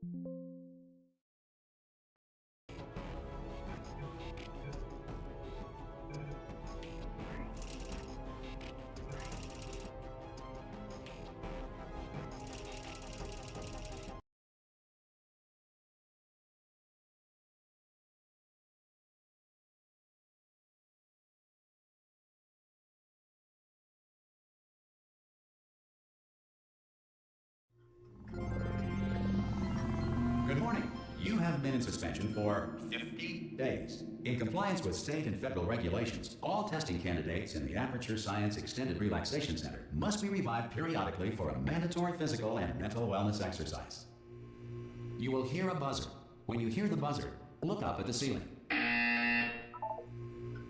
Good morning. You have been in suspension for 50 days. In compliance with state and federal regulations, all testing candidates in the Aperture Science Extended Relaxation Center must be revived periodically for a mandatory physical and mental wellness exercise. You will hear a buzzer. When you hear the buzzer, look up at the ceiling.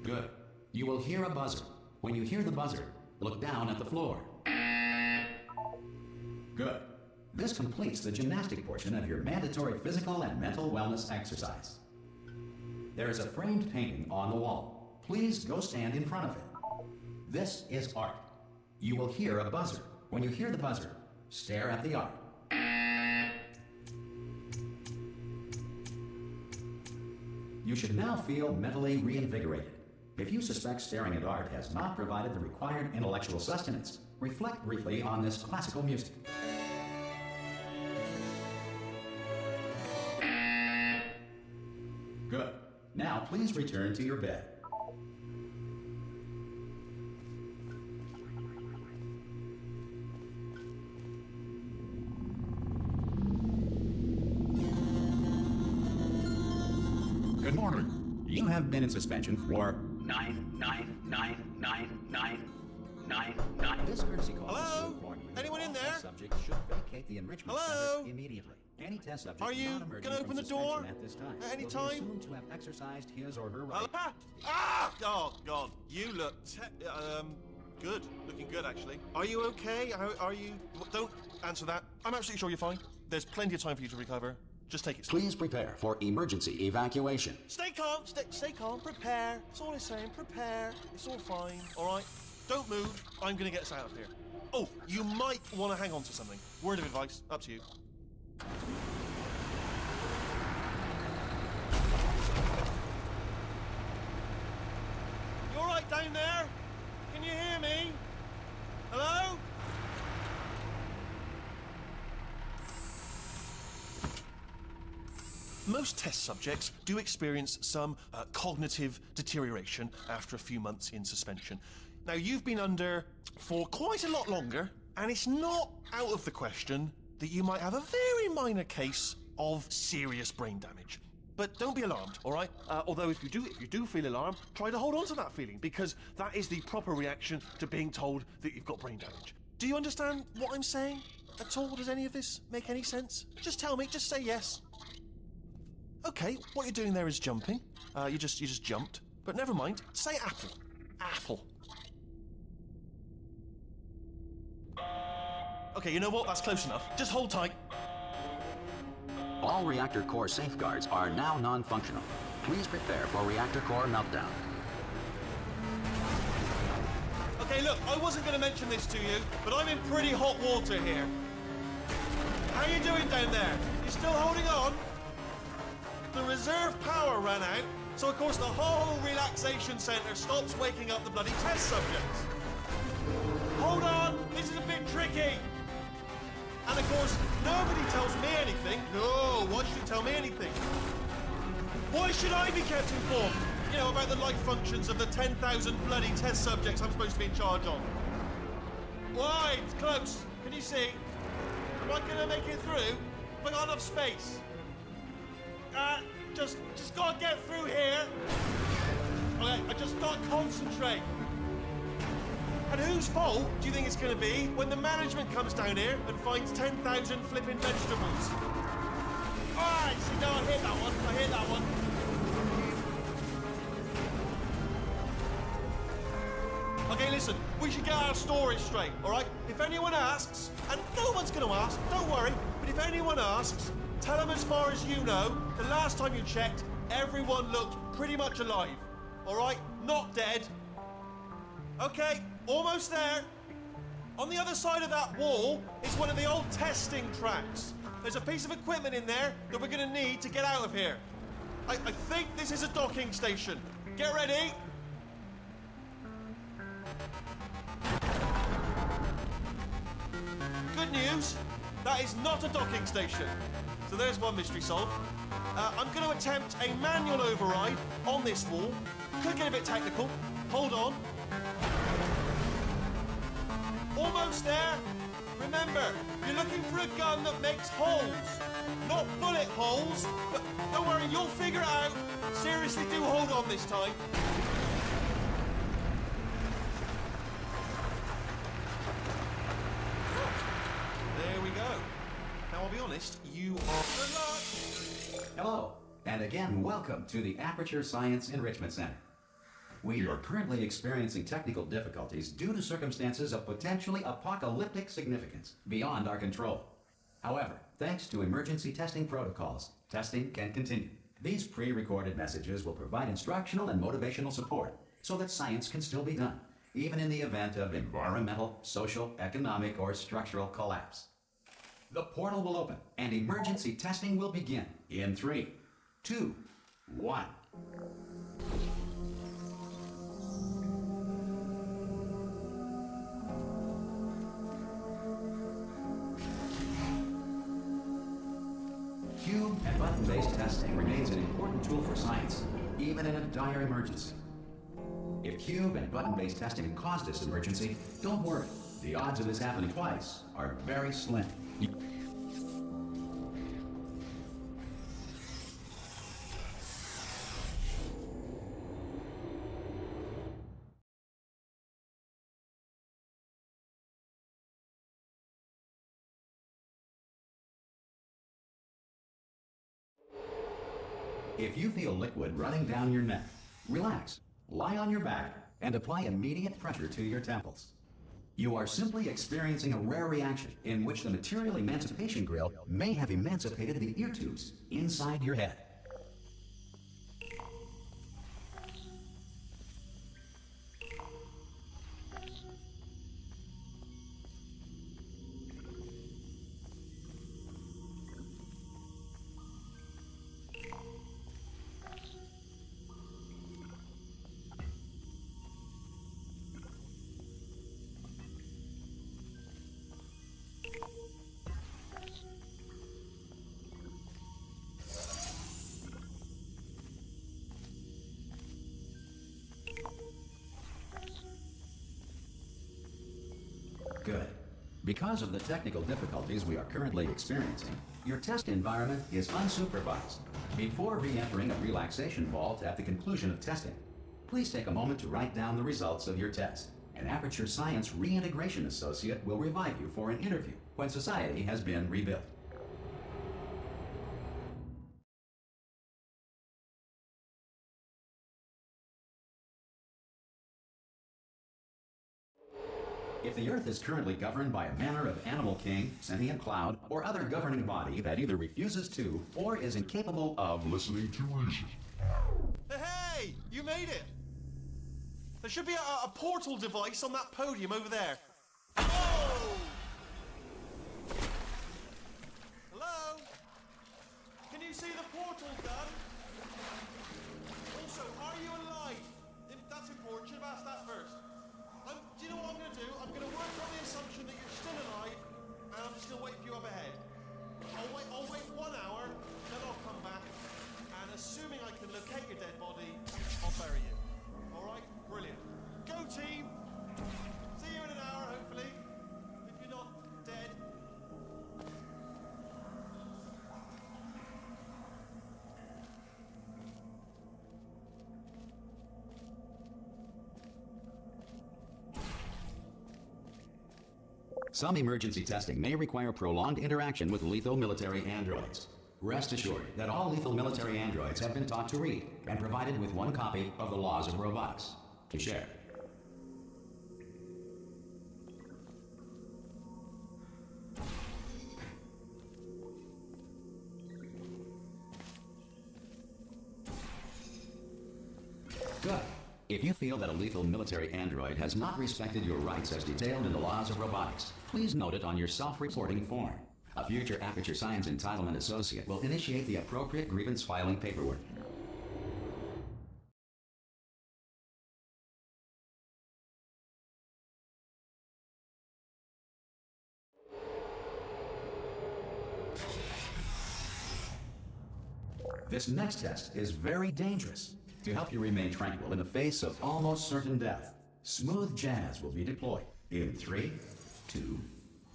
Good. You will hear a buzzer. When you hear the buzzer, look down at the floor. Good. This completes the gymnastic portion of your mandatory physical and mental wellness exercise. There is a framed painting on the wall. Please go stand in front of it. This is art. You will hear a buzzer. When you hear the buzzer, stare at the art. You should now feel mentally reinvigorated. If you suspect staring at art has not provided the required intellectual sustenance, reflect briefly on this classical music. Good. Now please return to your bed. Good morning. You have been in suspension for 9999999. This courtesy call. Hello? Anyone in there? Subject should vacate the enrichment center immediately. Any test subject Are you gonna open the door at this time at any will be time? assumed to have exercised his or her right. Oh God! You look good. Looking good, actually. Are you okay? Are you? Don't answer that. I'm absolutely sure you're fine. There's plenty of time for you to recover. Just take it slow. Please prepare for emergency evacuation. Stay calm. Stay calm. Prepare. That's all I'm saying. Prepare. It's all fine. All right. Don't move. I'm gonna get us out of here. Oh, you might want to hang on to something. Word of advice. Up to you. You all right down there? Can you hear me? Hello? Most test subjects do experience some cognitive deterioration after a few months in suspension. Now, you've been under for quite a lot longer, and it's not out of the question that you might have a very minor case of serious brain damage. But don't be alarmed, all right? Although if you do feel alarmed, try to hold on to that feeling, because that is the proper reaction to being told that you've got brain damage. Do you understand what I'm saying at all? Does any of this make any sense? Just tell me, just say yes. Okay, what you're doing there is jumping. You just jumped. But never mind, say apple. Apple. Okay, you know what? That's close enough. Just hold tight. All reactor core safeguards are now non-functional. Please prepare for reactor core meltdown. Okay, look, I wasn't going to mention this to you, but I'm in pretty hot water here. How you doing down there? You still holding on? The reserve power ran out, so of course the whole relaxation centre stops waking up the bloody test subjects. Hold on, this is a bit tricky. And of course, nobody tells me anything. No, why should you tell me anything? Why should I be kept informed? You know, about the life functions of the 10,000 bloody test subjects I'm supposed to be in charge of. Why? It's close. Can you see? Am I gonna make it through? Have I got enough space? Just gotta get through here. Okay, I just gotta concentrate. And whose fault do you think it's going to be when the management comes down here and finds 10,000 flipping vegetables? Alright, see, no, I hit that one. I hit that one. Okay, listen, we should get our story straight, alright? If anyone asks, and no one's going to ask, don't worry, but if anyone asks, tell them as far as you know, the last time you checked, everyone looked pretty much alive, alright? Not dead. Okay. Almost there. On the other side of that wall is one of the old testing tracks. There's a piece of equipment in there that we're gonna need to get out of here. I think this is a docking station. Get ready. Good news, that is not a docking station. So there's one mystery solved. I'm going to attempt a manual override on this wall. Could get a bit technical. Hold on. Almost there. Remember, you're looking for a gun that makes holes. Not bullet holes, but don't worry, you'll figure it out. Seriously, do hold on this time. There we go. Now, I'll be honest, you are... Good luck! Hello, and again, welcome to the Aperture Science Enrichment Center. We are currently experiencing technical difficulties due to circumstances of potentially apocalyptic significance beyond our control. However, thanks to emergency testing protocols, testing can continue. These pre-recorded messages will provide instructional and motivational support so that science can still be done, even in the event of environmental, social, economic, or structural collapse. The portal will open and emergency testing will begin in 3, 2, 1. Cube and button-based testing remains an important tool for science, even in a dire emergency. If cube and button-based testing caused this emergency, don't worry. The odds of this happening twice are very slim. If you feel liquid running down your neck, relax, lie on your back, and apply immediate pressure to your temples. You are simply experiencing a rare reaction in which the material emancipation grill may have emancipated the ear tubes inside your head. Good. Because of the technical difficulties we are currently experiencing, your test environment is unsupervised. Before re-entering a relaxation vault at the conclusion of testing, please take a moment to write down the results of your test. An Aperture Science Reintegration Associate will revive you for an interview when society has been rebuilt. If the Earth is currently governed by a manner of animal king, sentient cloud, or other governing body that either refuses to or is incapable of listening to reason. Hey! You made it! There should be a portal device on that podium over there. Oh! Hello? Can you see the portal gun? Also, are you alive? That's important. Should have asked that first. Do you know what I'm going to do? I'm going to work on the assumption that you're still alive, and I'm just going to wait for you up ahead. I'll wait 1 hour, then I'll come back, and assuming I can locate your dead body, I'll bury you. All right? Brilliant. Go, team! See you in an hour, hopefully. If you're not dead. Some emergency testing may require prolonged interaction with lethal military androids. Rest assured that all lethal military androids have been taught to read and provided with 1 copy of the Laws of Robotics to share. Good. If you feel that a lethal military android has not respected your rights as detailed in the Laws of Robotics, please note it on your self-reporting form. A future Aperture Science Entitlement Associate will initiate the appropriate grievance filing paperwork. This next test is very dangerous. To help you remain tranquil in the face of almost certain death, smooth jazz will be deployed in 3, 2,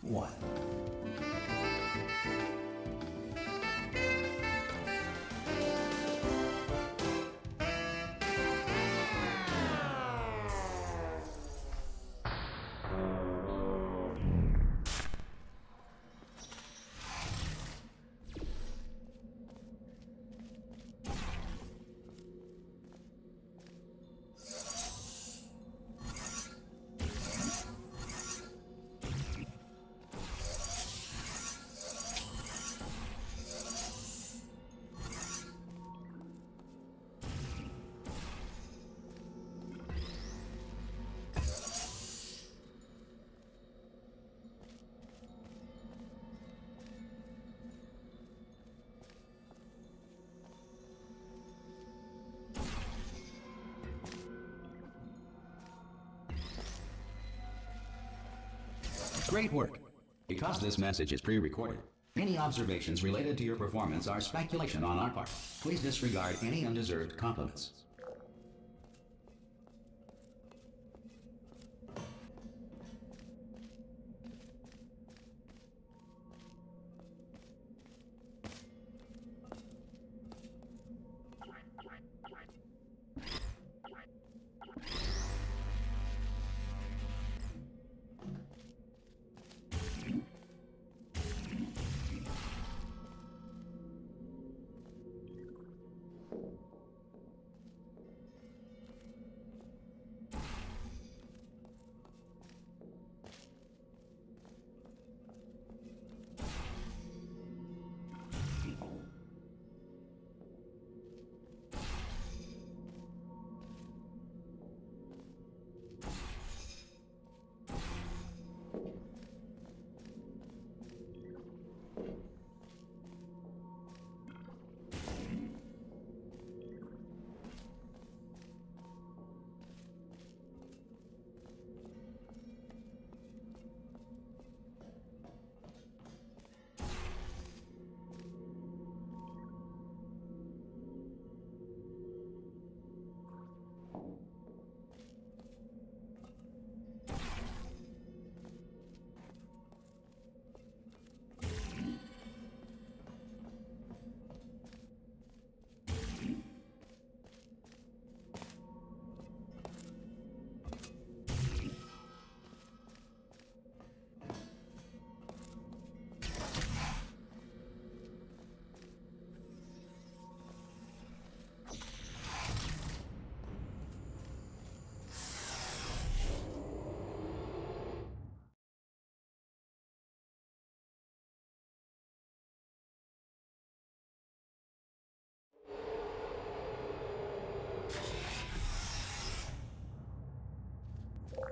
1. Great work. Because this message is pre-recorded, any observations related to your performance are speculation on our part. Please disregard any undeserved compliments.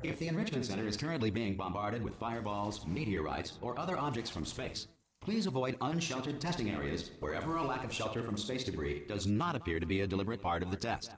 If the Enrichment Center is currently being bombarded with fireballs, meteorites, or other objects from space, please avoid unsheltered testing areas wherever a lack of shelter from space debris does not appear to be a deliberate part of the test.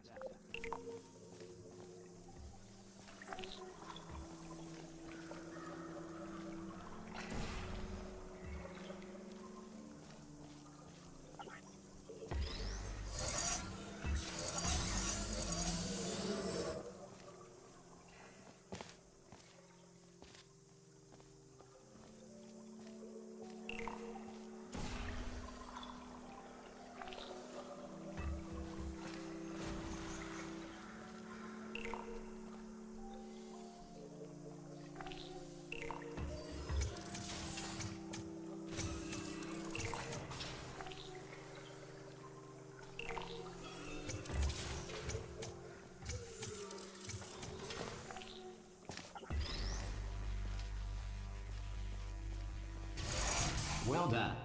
Well done.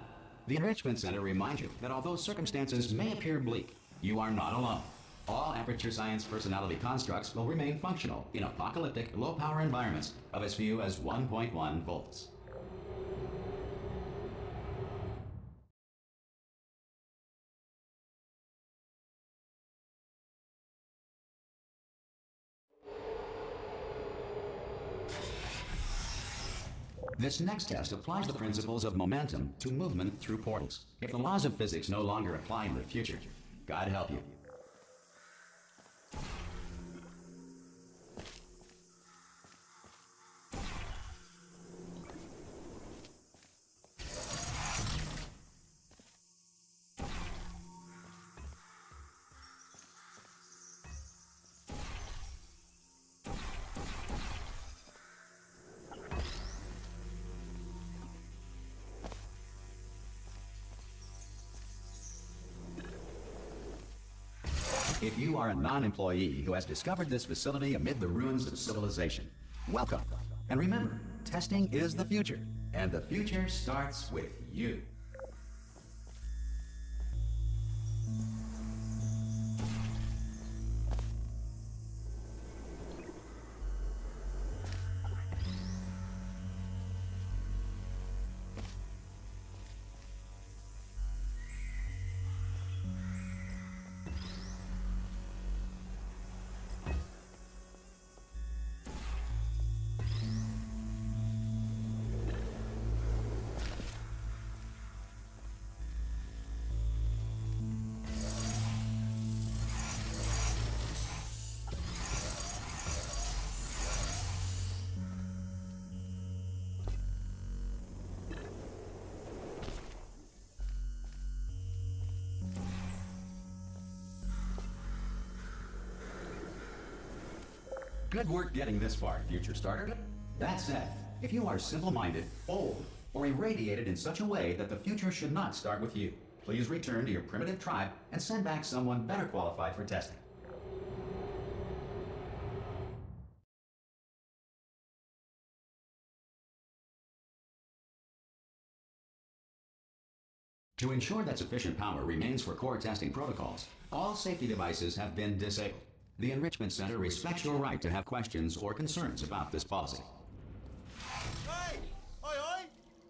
The Enrichment Center reminds you that although circumstances may appear bleak, you are not alone. All Aperture Science personality constructs will remain functional in apocalyptic, low-power environments of as few as 1.1 volts. This next test applies the principles of momentum to movement through portals. If the laws of physics no longer apply in the future, God help you. If you are a non-employee who has discovered this facility amid the ruins of civilization, welcome. And remember, testing is the future, and the future starts with you. Good work getting this far, future starter. That said, if you are simple-minded, old, or irradiated in such a way that the future should not start with you, please return to your primitive tribe and send back someone better qualified for testing. To ensure that sufficient power remains for core testing protocols, all safety devices have been disabled. The Enrichment Center respects your right to have questions or concerns about this policy. Hey! Oi, oi!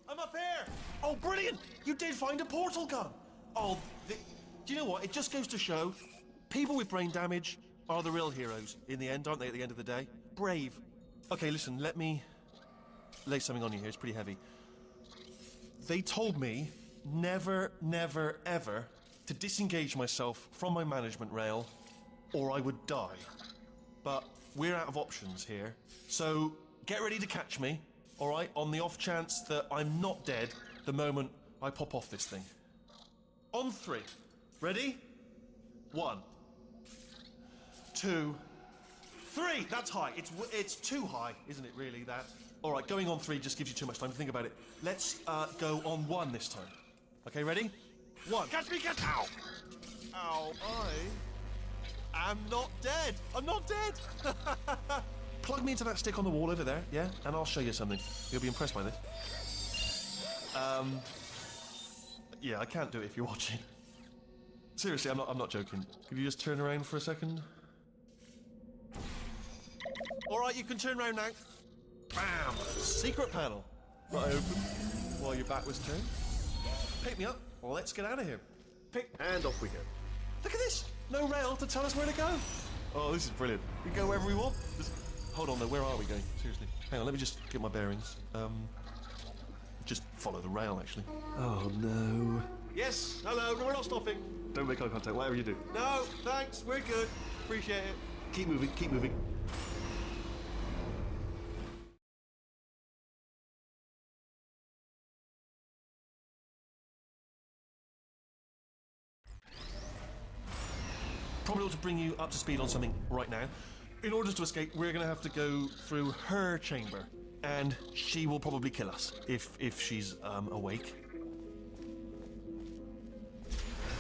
I'm up here! Oh, brilliant! You did find a portal gun! Oh, do you know what? It just goes to show, people with brain damage are the real heroes in the end, aren't they, at the end of the day? Brave. Okay, listen, let me lay something on you here. It's pretty heavy. They told me never, never, ever to disengage myself from my management rail or I would die. But we're out of options here, so get ready to catch me, all right, on the off chance that I'm not dead the moment I pop off this thing. On 3. Ready? 1, 2, 3. That's high. It's too high, isn't it, really, that? All right, going on 3 just gives you too much time to think about it. Let's go on 1 this time. Okay, ready? 1. Catch me, catch... Ow! Ow, I'm not dead! I'm not dead! Plug me into that stick on the wall over there, yeah? And I'll show you something. You'll be impressed by this. Yeah, I can't do it if you're watching. Seriously, I'm not joking. Could you just turn around for a second? Alright, you can turn around now. Bam! Secret panel. Right open while your back was turned. Pick me up. Well, let's get out of here. And off we go. Look at this! No rail to tell us where to go. Oh, this is brilliant. We can go wherever we want. Hold on though, where are we going? Seriously. Hang on, let me just get my bearings. Just follow the rail, actually. Oh no. Yes, hello, no, we're not stopping. Don't make eye contact, whatever you do. No, thanks, we're good. Appreciate it. Keep moving, keep moving. Probably ought to bring you up to speed on something right now. In order to escape, we're going to have to go through her chamber, and she will probably kill us if she's awake.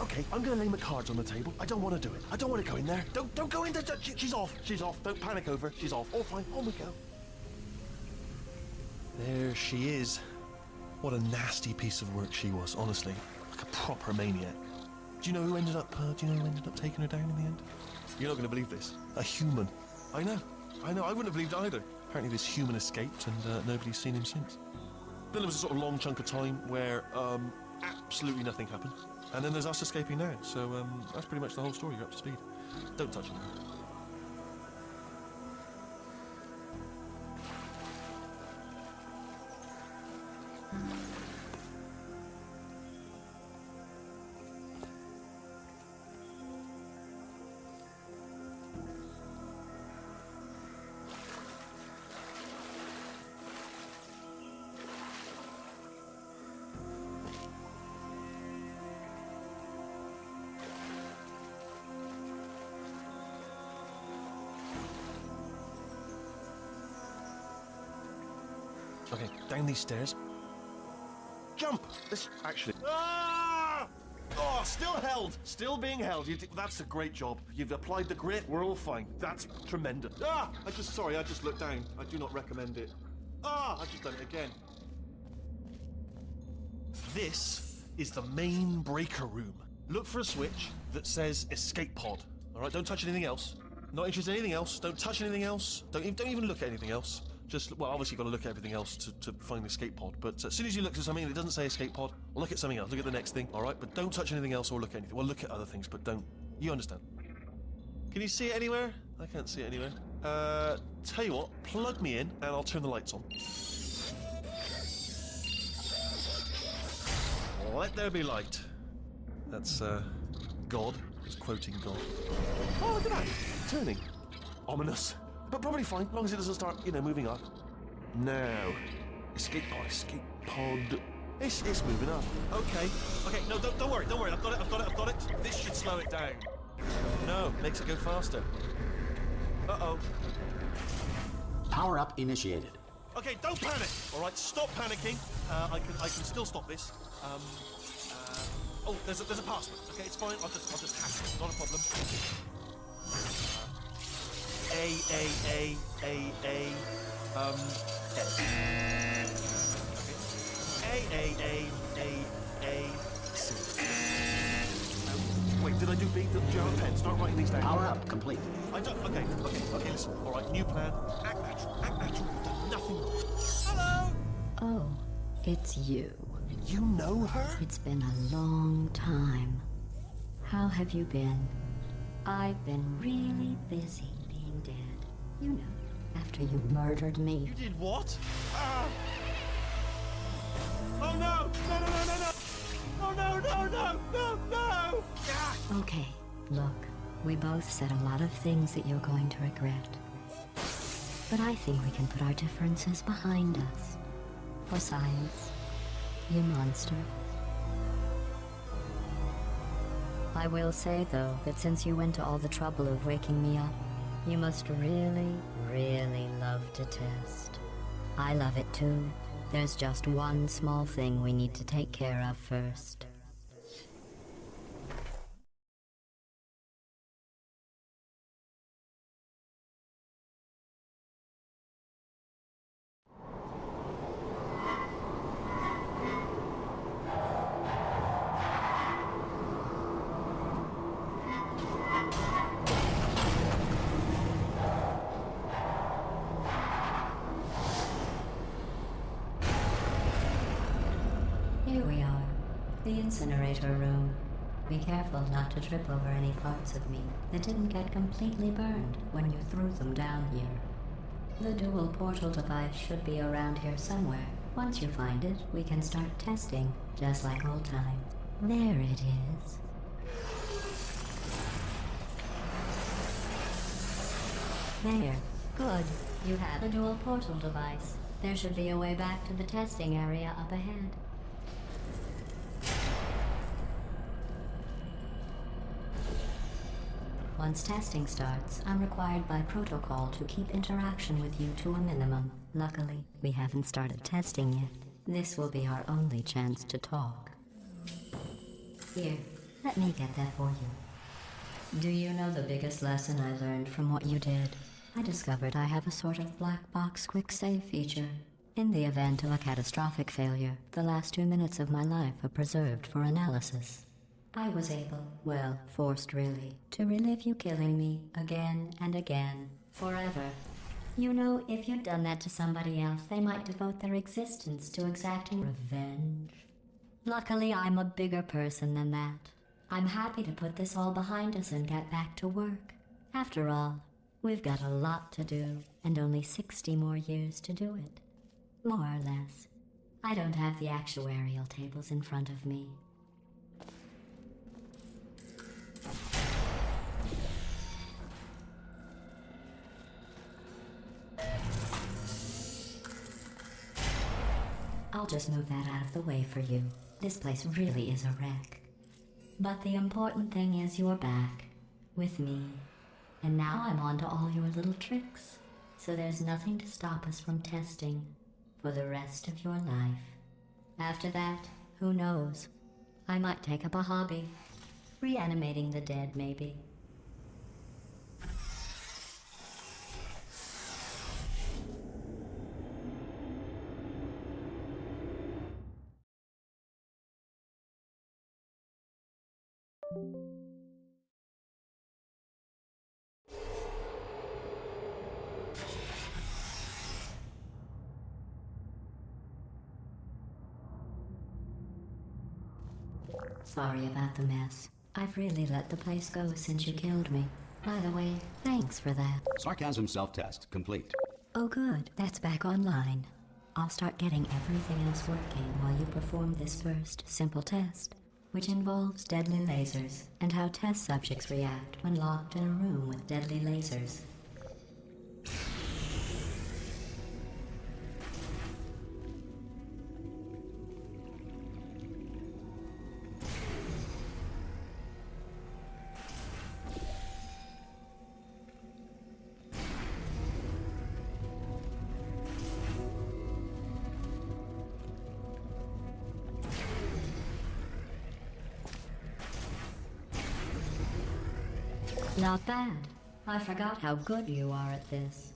Okay, I'm going to lay my cards on the table. I don't want to do it. I don't want to go in there. Don't go in there. She's off. She's off. Don't panic over. She's off. All fine. On we go. There she is. What a nasty piece of work she was, honestly. Like a proper maniac. Do you know who ended up taking her down in the end? You're not going to believe this. A human. I know. I wouldn't have believed either. Apparently this human escaped and nobody's seen him since. Then there was a sort of long chunk of time where absolutely nothing happened. And then there's us escaping now. So that's pretty much the whole story. You're up to speed. Don't touch him. Okay, down these stairs. Jump! This actually. Ah! Oh, still held. Still being held. That's a great job. You've applied the grit. We're all fine. That's tremendous. Ah! I just looked down. I do not recommend it. Ah! I just done it again. This is the main breaker room. Look for a switch that says escape pod. All right, don't touch anything else. Not interested in anything else. Don't touch anything else. Don't even look at anything else. Just, well, obviously you've got to look at everything else to find the escape pod, but as soon as you look at something and it doesn't say escape pod, look at something else, look at the next thing, alright? But don't touch anything else or look at anything. Well, look at other things, but don't. You understand. Can you see it anywhere? I can't see it anywhere. Tell you what, plug me in and I'll turn the lights on. Let there be light. That's, God. It's quoting God. Oh, look at that! Turning. Ominous. But probably fine, as long as it doesn't start, moving up. Now, escape pod. It's moving up. Okay, no, don't worry, I've got it. This should slow it down. No, makes it go faster. Uh-oh. Power up initiated. Okay, don't panic. All right, stop panicking. I can still stop this. Oh, there's a password. Okay, it's fine. I'll just hack it. Not a problem. A. C. Wait, did I do B? Do you have a pen? Start writing these down. Power up complete. I don't. Okay, listen. All right, new plan. Act natural. You've done nothing wrong. Hello. Oh, it's you. You know her? It's been a long time. How have you been? I've been really busy being dead. You know, after you murdered me. You did what? Ah! Oh no! No! Ah! Okay, look, we both said a lot of things that you're going to regret. But I think we can put our differences behind us. For science, you monster. I will say, though, that since you went to all the trouble of waking me up, you must really, really love to test. I love it too. There's just one small thing we need to take care of first. Here we are, the incinerator room. Be careful not to trip over any parts of me that didn't get completely burned when you threw them down here. The dual portal device should be around here somewhere. Once you find it, we can start testing, just like old times. There it is. There. Good. You have the dual portal device. There should be a way back to the testing area up ahead. Once testing starts, I'm required by protocol to keep interaction with you to a minimum. Luckily, we haven't started testing yet. This will be our only chance to talk. Here, let me get that for you. Do you know the biggest lesson I learned from what you did? I discovered I have a sort of black box quick save feature. In the event of a catastrophic failure, the last 2 minutes of my life are preserved for analysis. I was able, well, forced really, to relive you killing me again and again, forever. You know, if you'd done that to somebody else, they might devote their existence to exacting revenge. Luckily, I'm a bigger person than that. I'm happy to put this all behind us and get back to work. After all, we've got a lot to do, and only 60 more years to do it. More or less. I don't have the actuarial tables in front of me. I'll just move that out of the way for you. This place really is a wreck. But the important thing is you're back, with me. And now I'm on to all your little tricks. So there's nothing to stop us from testing for the rest of your life. After that, who knows? I might take up a hobby. Reanimating the dead, maybe. Sorry about the mess. I've really let the place go since you killed me. By the way, thanks for that. Sarcasm self-test complete. Oh good, that's back online. I'll start getting everything else working while you perform this first simple test, which involves deadly lasers and how test subjects react when locked in a room with deadly lasers. Not bad. I forgot how good you are at this.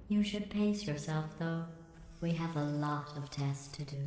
You should pace yourself, though. We have a lot of tests to do.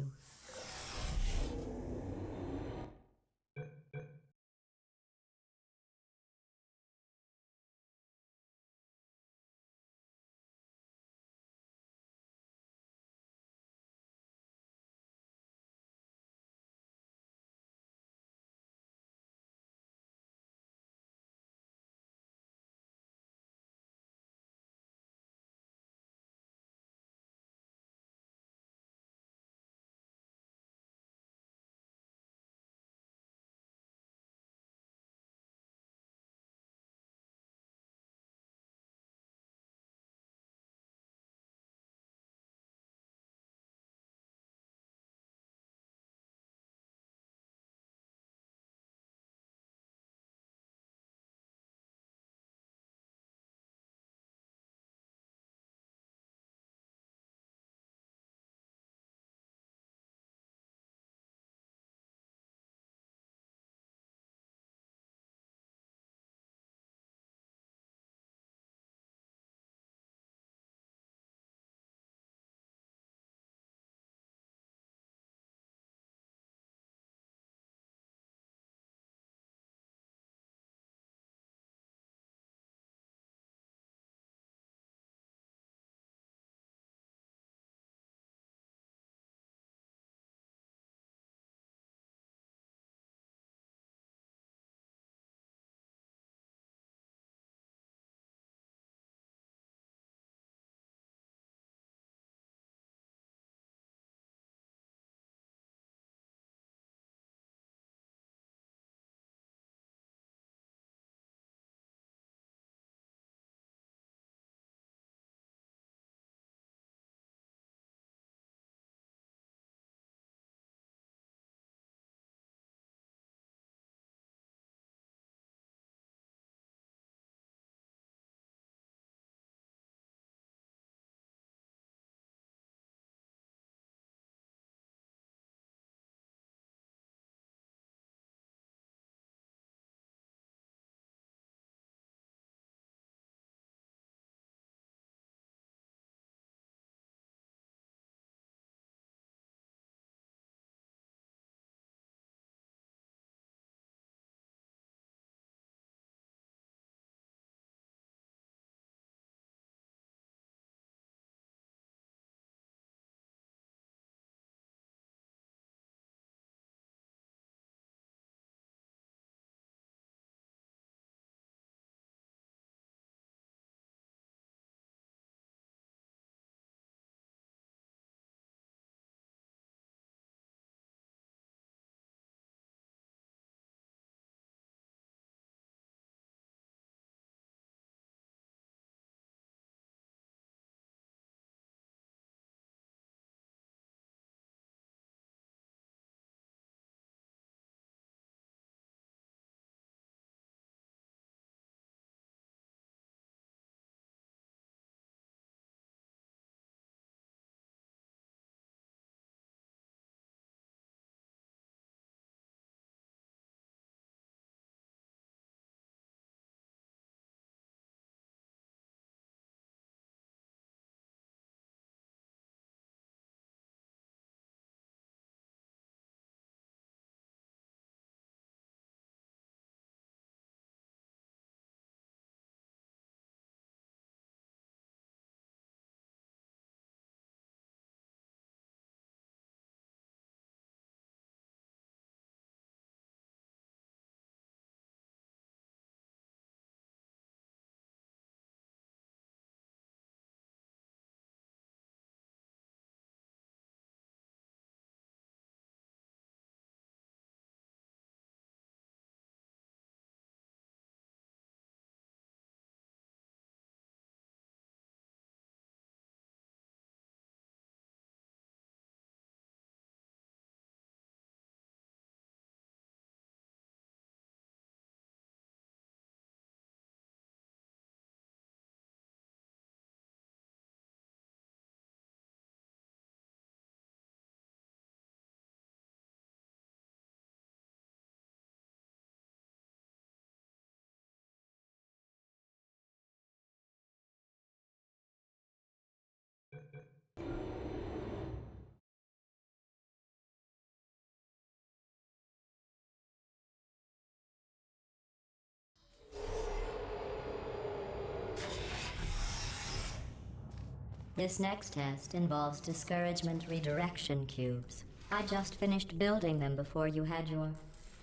This next test involves discouragement redirection cubes. I just finished building them before you had your,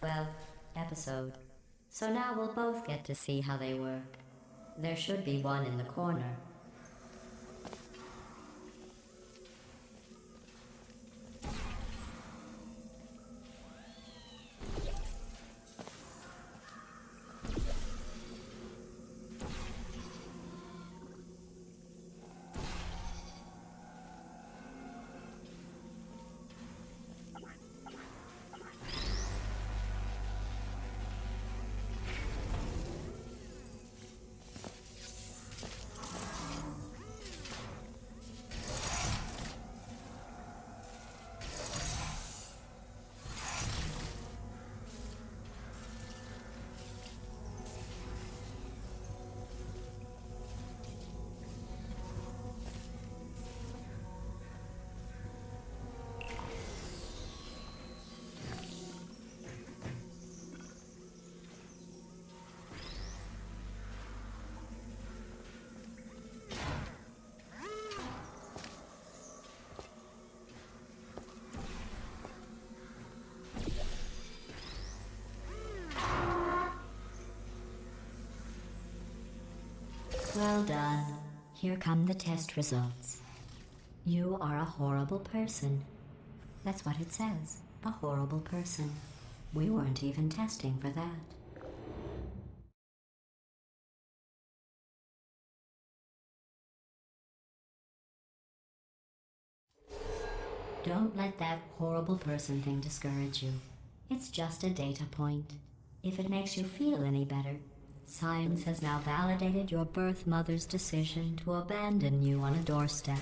well, episode. So now we'll both get to see how they work. There should be one in the corner. Well done. Here come the test results. You are a horrible person. That's what it says. A horrible person. We weren't even testing for that. Don't let that horrible person thing discourage you. It's just a data point. If it makes you feel any better, science has now validated your birth mother's decision to abandon you on a doorstep.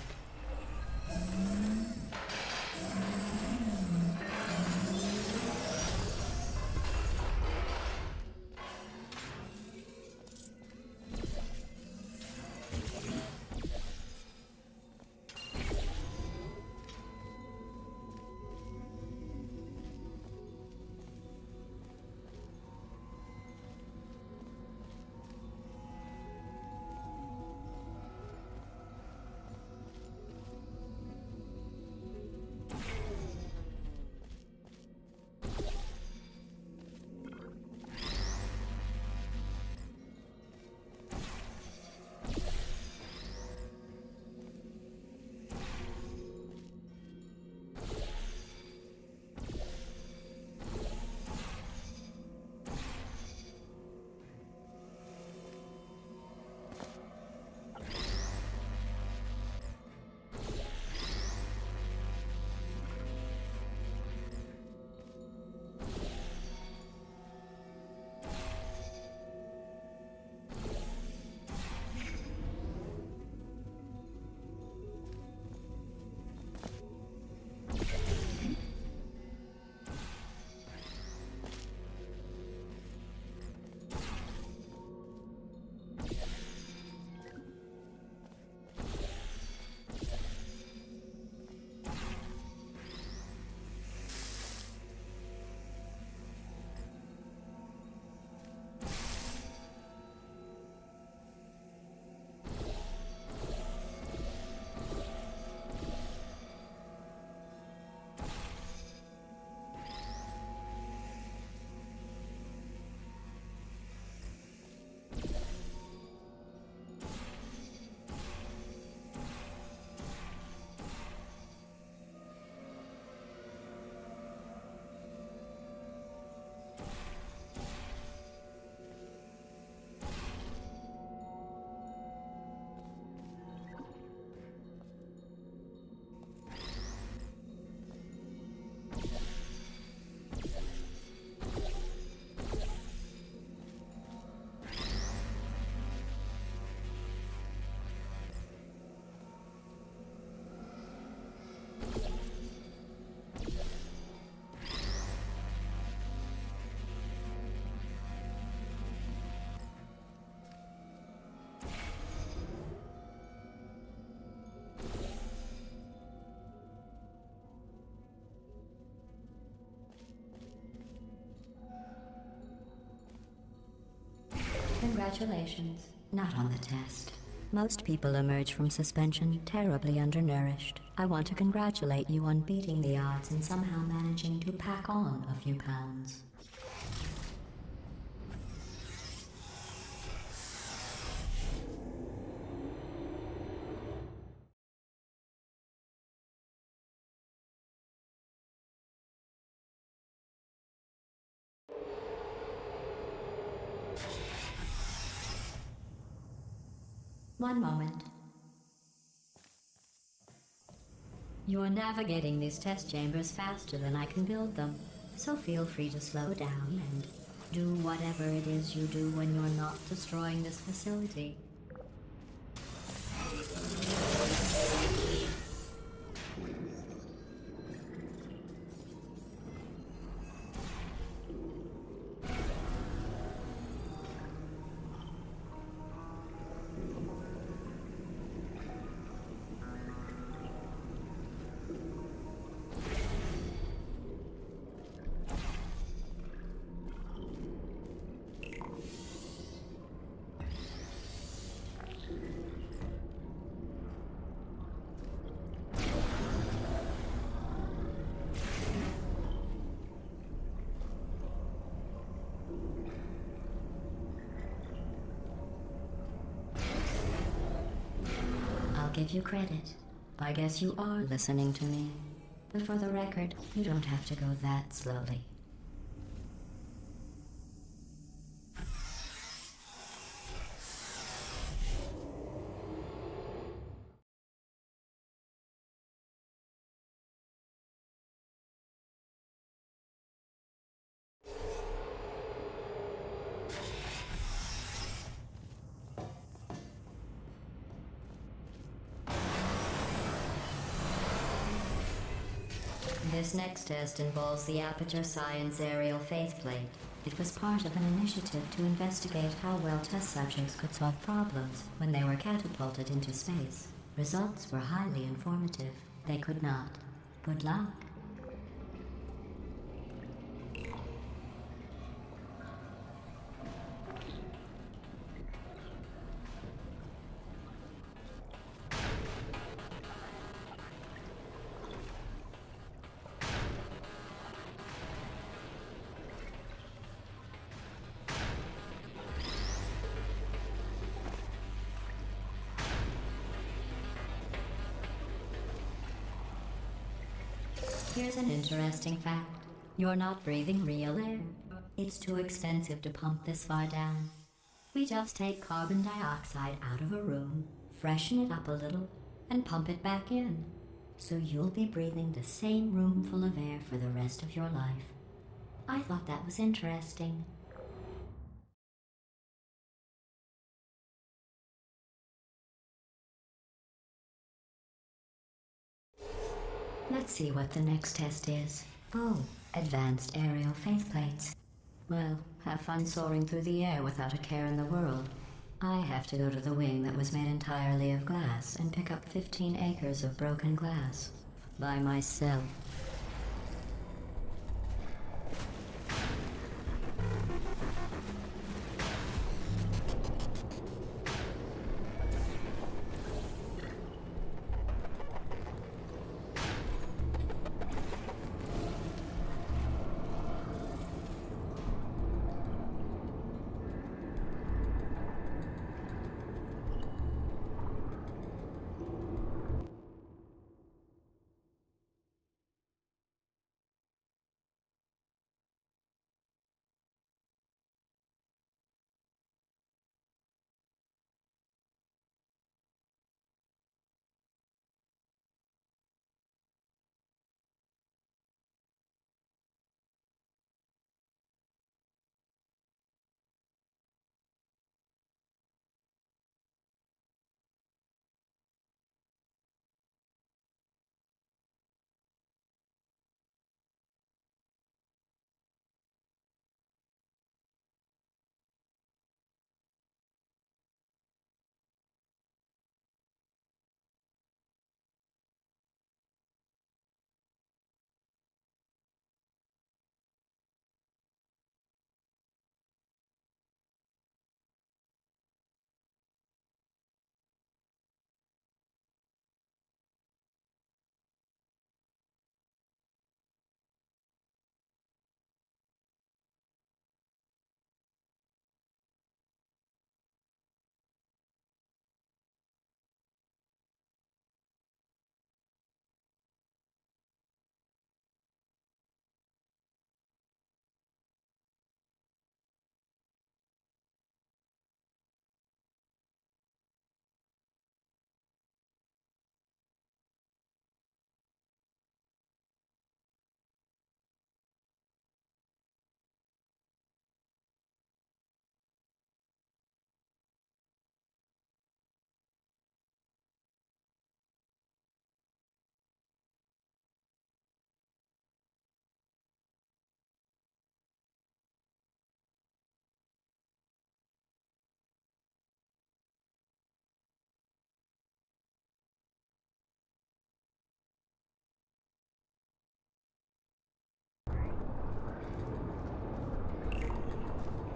Congratulations. Not on the test. Most people emerge from suspension terribly undernourished. I want to congratulate you on beating the odds and somehow managing to pack on a few pounds. One moment. You're navigating these test chambers faster than I can build them, so feel free to slow down and do whatever it is you do when you're not destroying this facility. Give you credit. I guess you are listening to me. But for the record, you don't have to go that slowly. This next test involves the Aperture Science Aerial Faceplate. It was part of an initiative to investigate how well test subjects could solve problems when they were catapulted into space. Results were highly informative. They could not. Good luck. Here's an interesting fact. You're not breathing real air. It's too expensive to pump this far down. We just take carbon dioxide out of a room, freshen it up a little, and pump it back in. So you'll be breathing the same room full of air for the rest of your life. I thought that was interesting. Let's see what the next test is. Oh, advanced aerial faceplates. Well, have fun soaring through the air without a care in the world. I have to go to the wing that was made entirely of glass and pick up 15 acres of broken glass. By myself.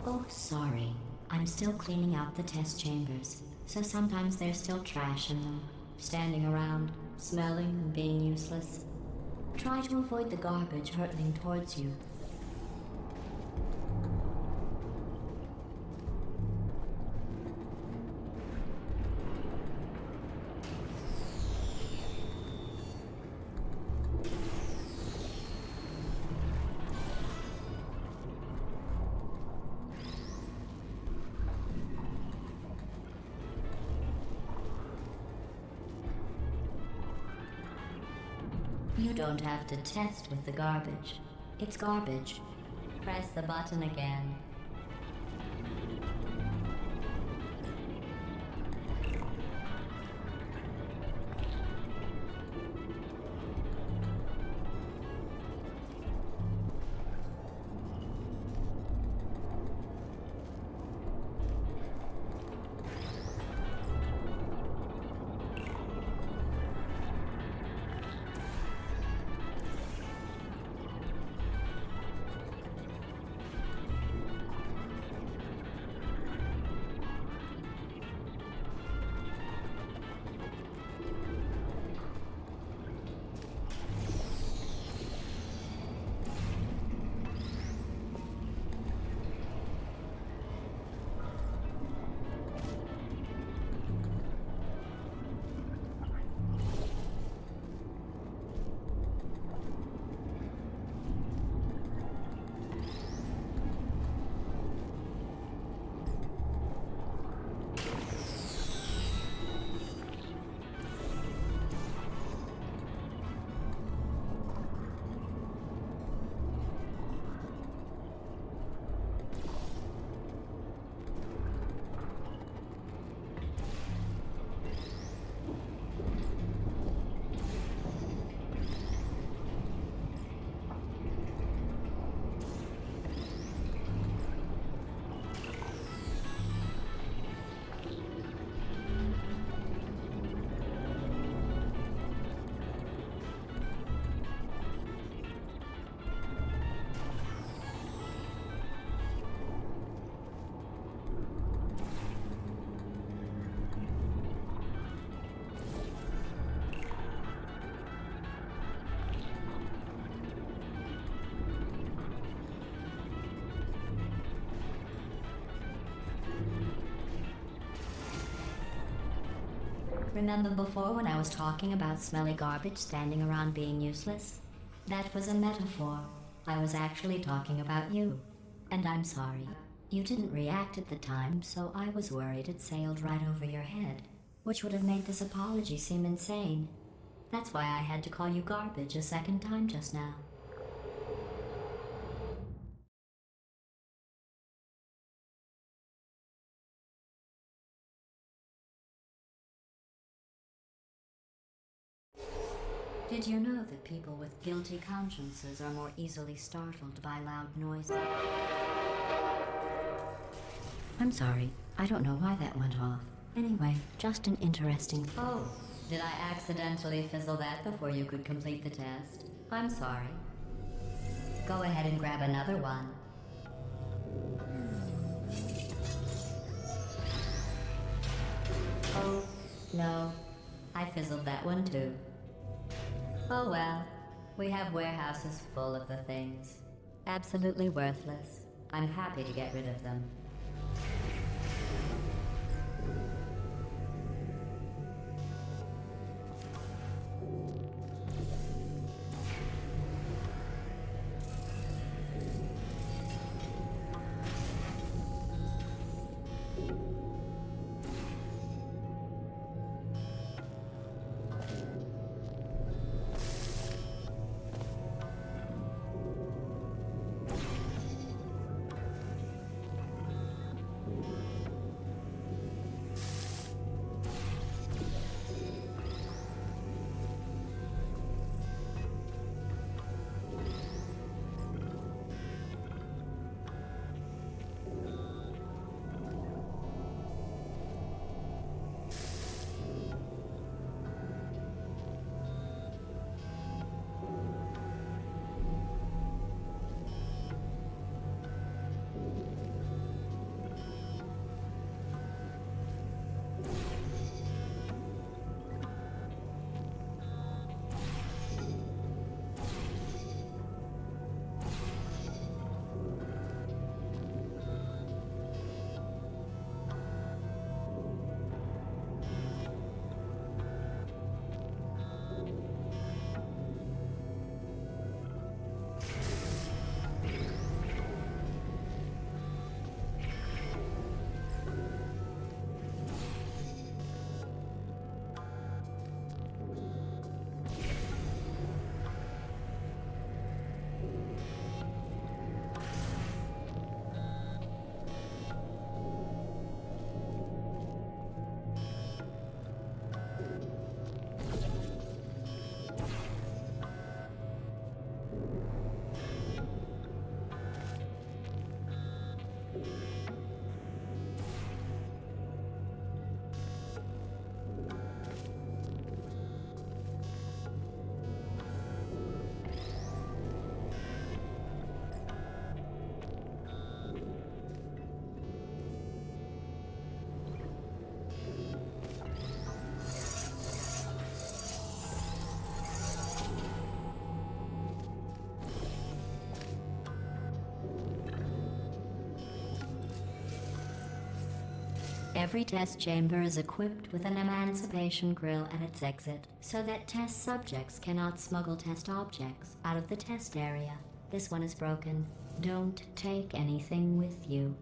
Oh, sorry. I'm still cleaning out the test chambers, so sometimes there's still trash in them, standing around, smelling and being useless. Try to avoid the garbage hurtling towards you. You don't have to test with the garbage. It's garbage. Press the button again. Remember before when I was talking about smelly garbage standing around being useless? That was a metaphor. I was actually talking about you. And I'm sorry. You didn't react at the time, so I was worried it sailed right over your head, which would have made this apology seem insane. That's why I had to call you garbage a second time just now. Did you know that people with guilty consciences are more easily startled by loud noises? I'm sorry. I don't know why that went off. Anyway, just an interesting... Oh, did I accidentally fizzle that before you could complete the test? I'm sorry. Go ahead and grab another one. Oh, no. I fizzled that one too. Oh well, we have warehouses full of the things. Absolutely worthless. I'm happy to get rid of them. Every test chamber is equipped with an emancipation grill at its exit, so that test subjects cannot smuggle test objects out of the test area. This one is broken. Don't take anything with you.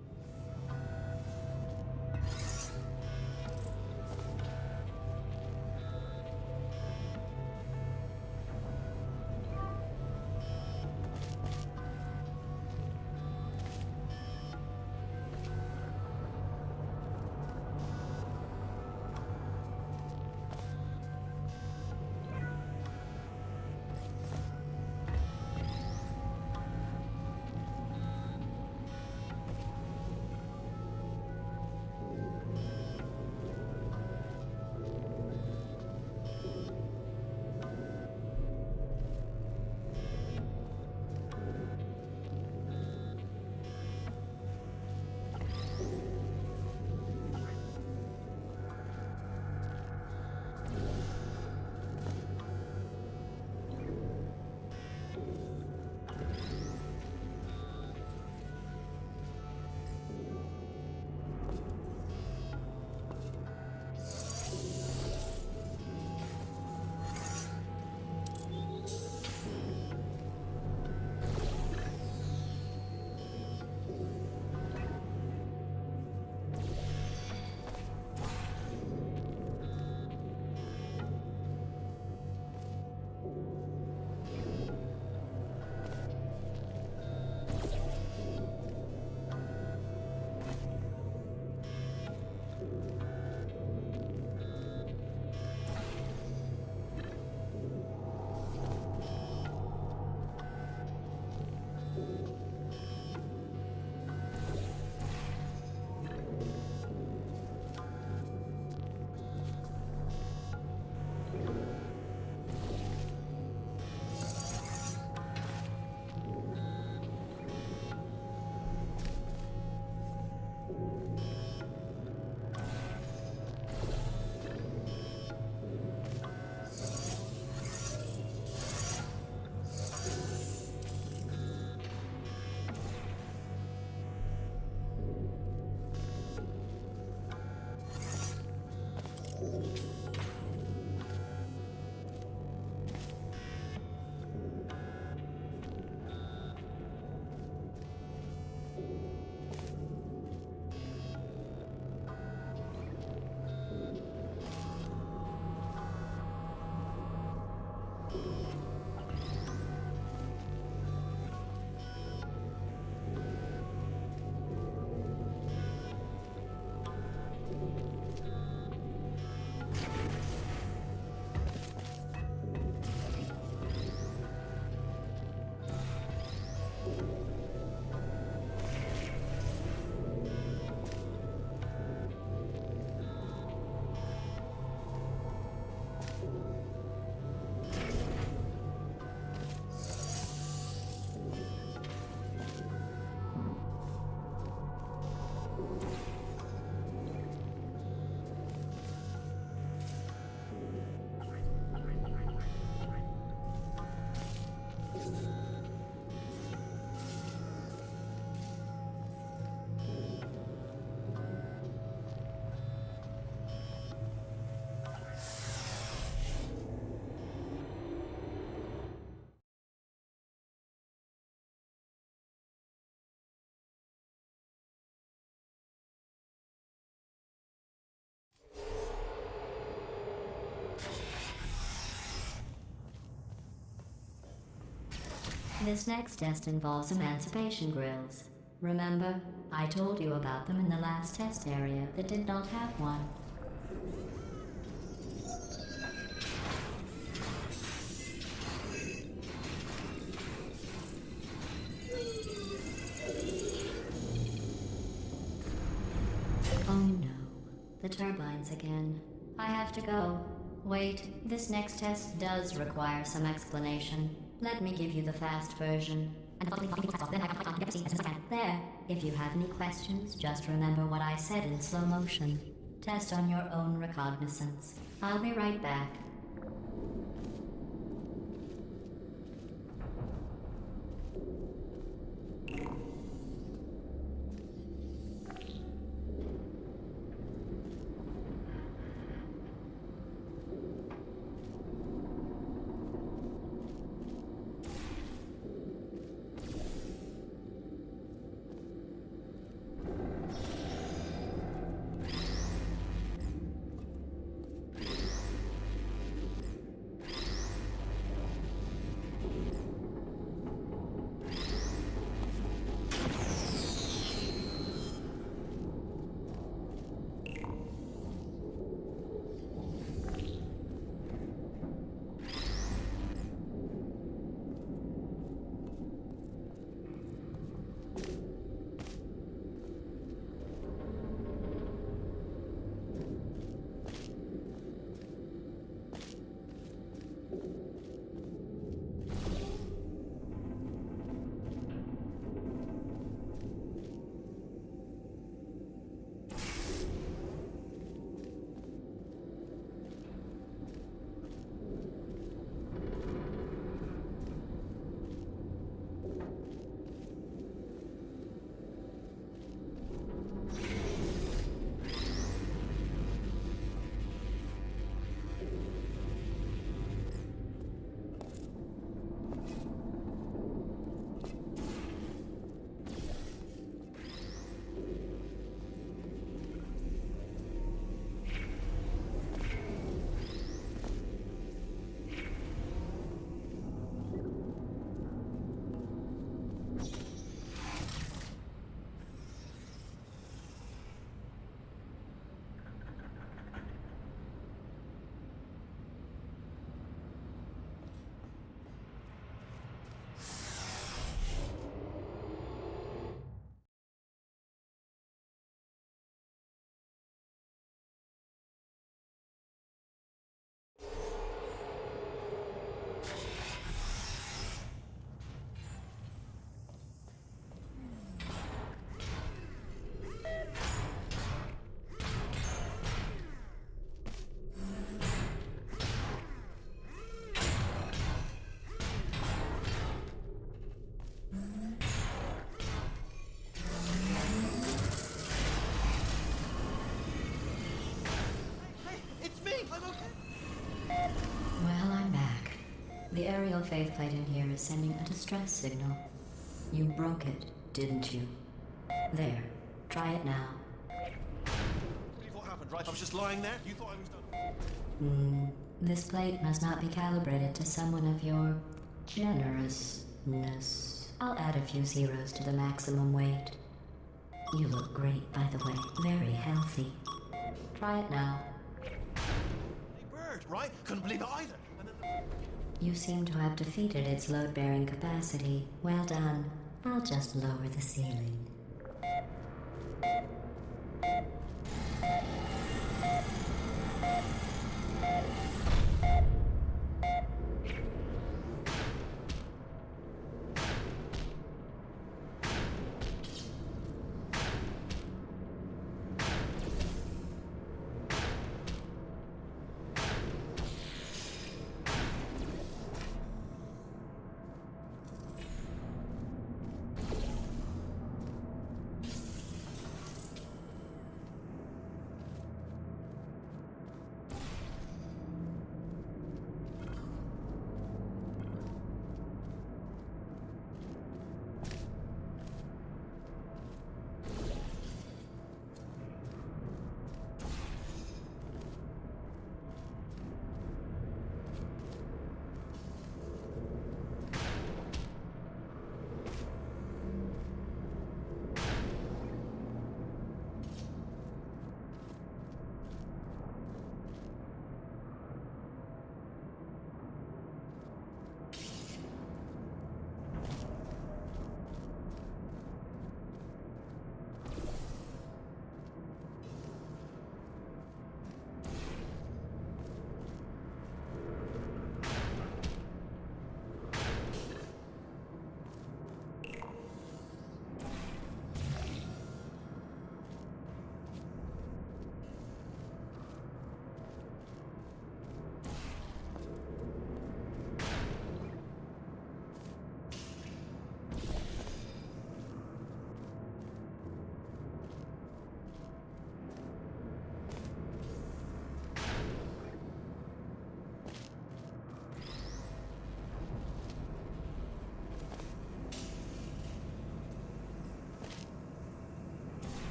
This next test involves emancipation grills. Remember, I told you about them in the last test area that did not have one. Oh no, the turbines again. I have to go. Wait, this next test does require some explanation. Let me give you the fast version. There. If you have any questions, just remember what I said in slow motion. Test on your own recognizance. I'll be right back. faith plate in here is sending a distress signal. You broke it, didn't you? There. Try it now. Believe what happened, right? I was just lying there. You thought I was done. This plate must not be calibrated to someone of your generousness. I'll add a few zeros to the maximum weight. You look great, by the way. Very healthy. Try it now. Hey, bird, right? Couldn't believe it either. And then You seem to have defeated its load-bearing capacity. Well done. I'll just lower the ceiling.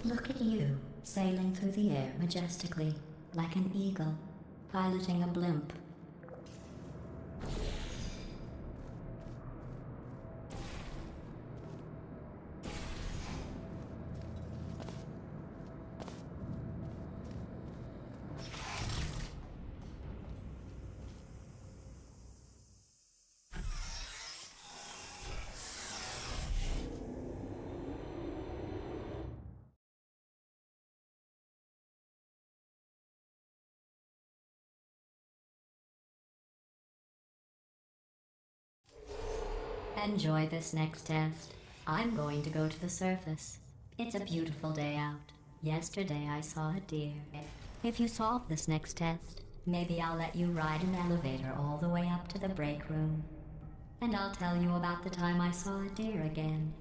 Look at you, sailing through the air majestically, like an eagle, piloting a blimp. Enjoy this next test. I'm going to go to the surface. It's a beautiful day out. Yesterday I saw a deer. If you solve this next test, maybe I'll let you ride an elevator all the way up to the break room. And I'll tell you about the time I saw a deer again.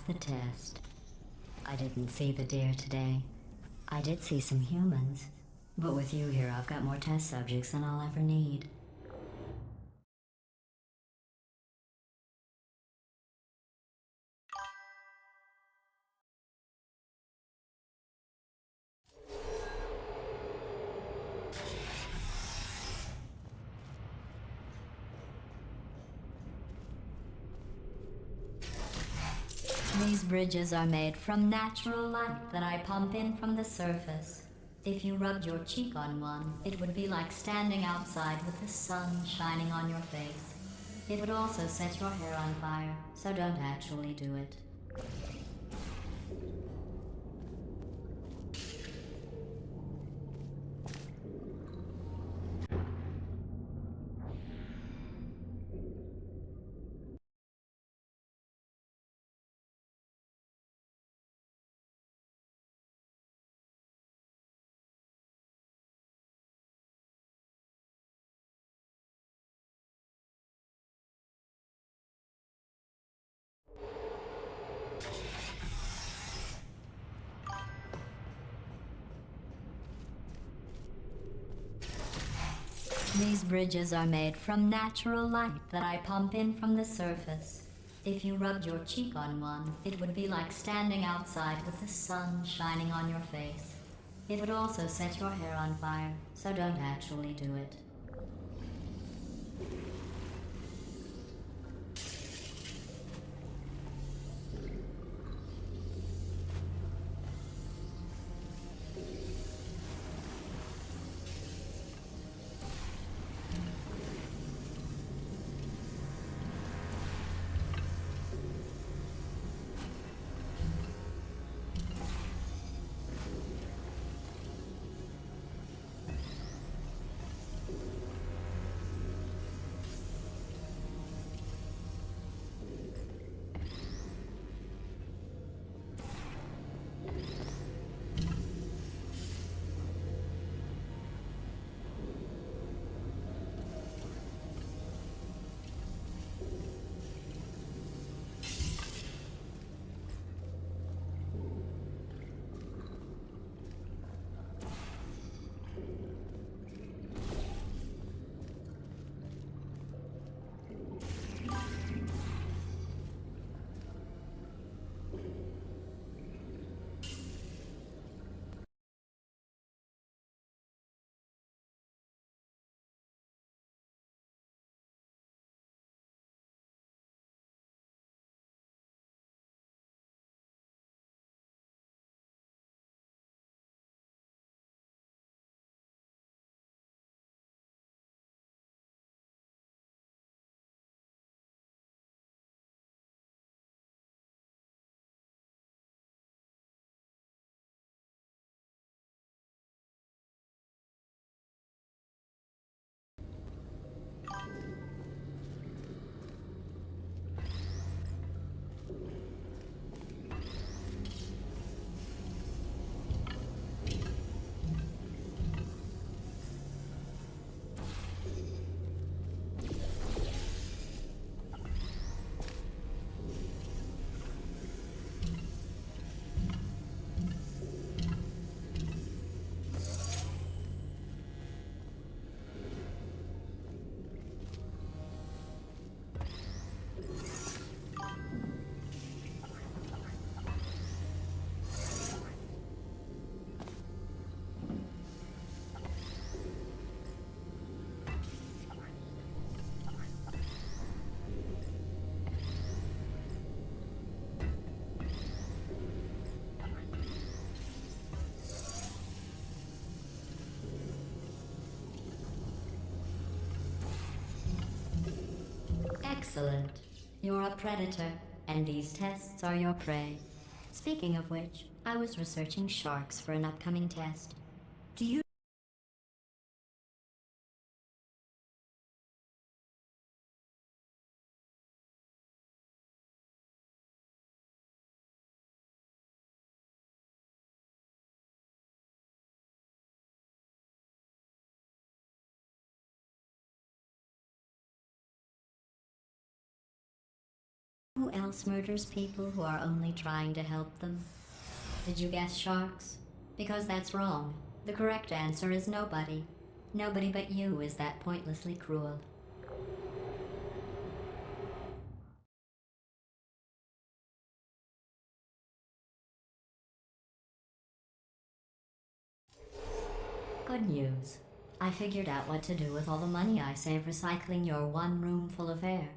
the test. I didn't see the deer today. I did see some humans. But with you here, I've got more test subjects than I'll ever need. These bridges are made from natural light that I pump in from the surface. If you rubbed your cheek on one, it would be like standing outside with the sun shining on your face. It would also set your hair on fire, so don't actually do it. These bridges are made from natural light that I pump in from the surface. If you rubbed your cheek on one, it would be like standing outside with the sun shining on your face. It would also set your hair on fire, so don't actually do it. Excellent. You're a predator, and these tests are your prey. Speaking of which, I was researching sharks for an upcoming test. Do you know else murders people who are only trying to help them? Did you guess sharks? Because that's wrong. The correct answer is nobody. Nobody but you is that pointlessly cruel. Good news. I figured out what to do with all the money I save recycling your one room full of air.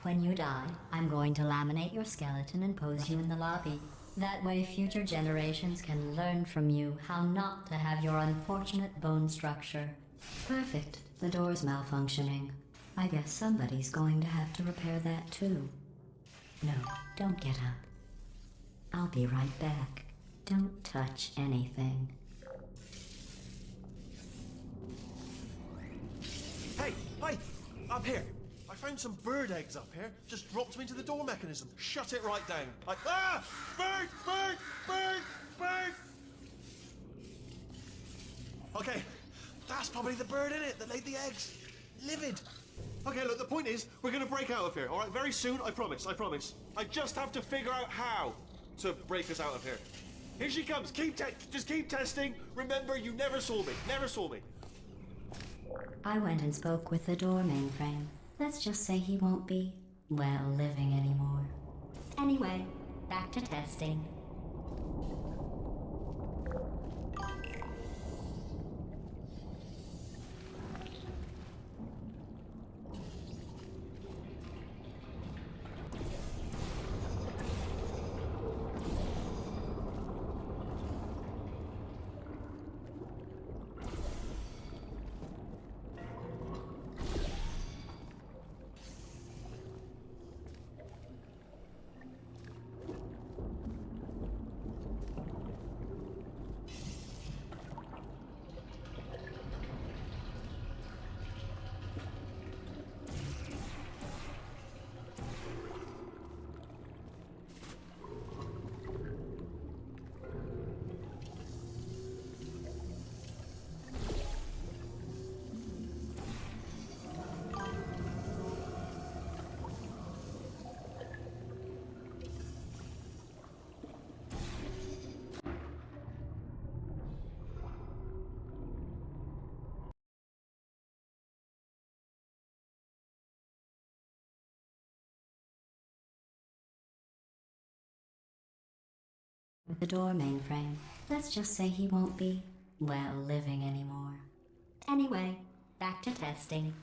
When you die, I'm going to laminate your skeleton and pose you in the lobby. That way future generations can learn from you how not to have your unfortunate bone structure. Perfect. The door's malfunctioning. I guess somebody's going to have to repair that too. No, don't get up. I'll be right back. Don't touch anything. Hey, up here. I found some bird eggs up here. Just dropped them into the door mechanism. Shut it right down. Bird! Okay, that's probably the bird in it that laid the eggs. Livid. Okay, look, the point is, we're gonna break out of here, all right? Very soon, I promise. I just have to figure out how to break us out of here. Here she comes. Just keep testing. Remember, you never saw me. I went and spoke with the door mainframe. Let's just say he won't be, well, living anymore. Anyway, back to testing. The door mainframe. Let's just say he won't be, well, living anymore. Anyway, back to testing.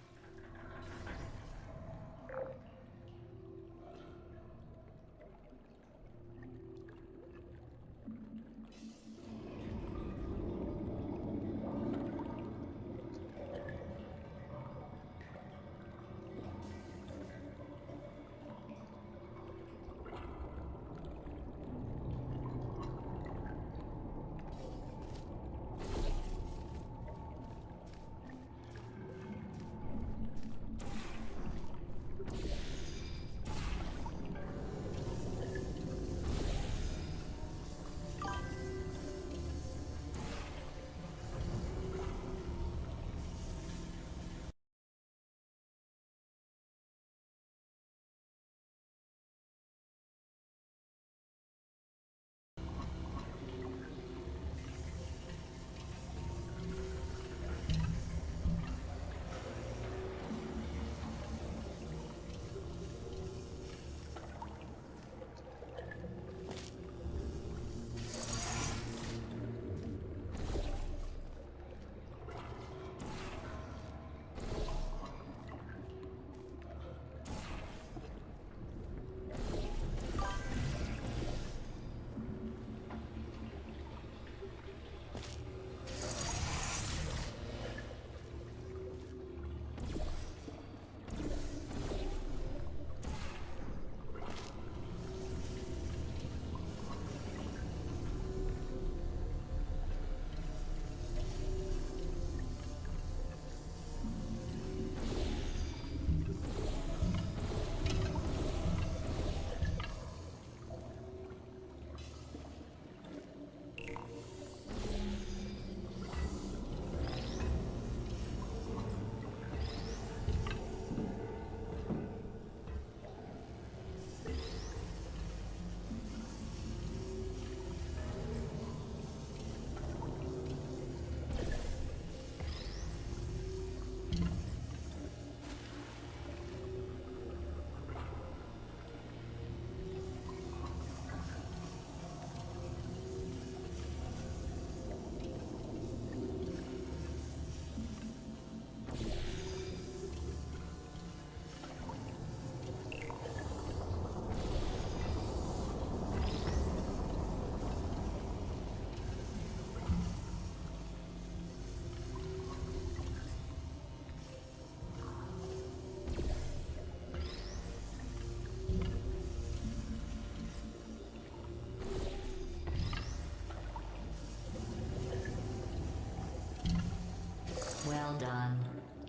Well done.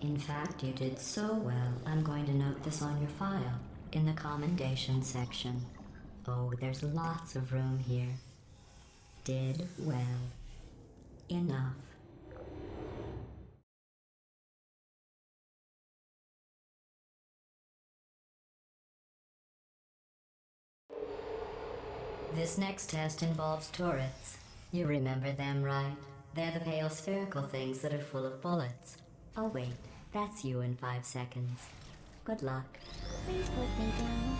In fact, you did so well, I'm going to note this on your file, in the commendation section. Oh, there's lots of room here. Did well. Enough. This next test involves turrets. You remember them, right? They're the pale spherical things that are full of bullets. Oh wait, that's you in 5 seconds. Good luck. Please put me down.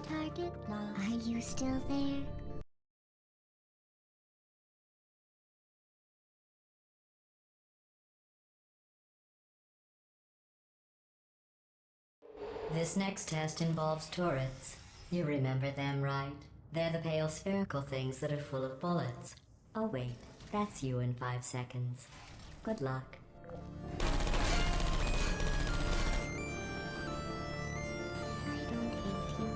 Target lost. Are you still there? This next test involves turrets. You remember them, right? They're the pale spherical things that are full of bullets. Oh wait, that's you in 5 seconds. Good luck. I don't hate you.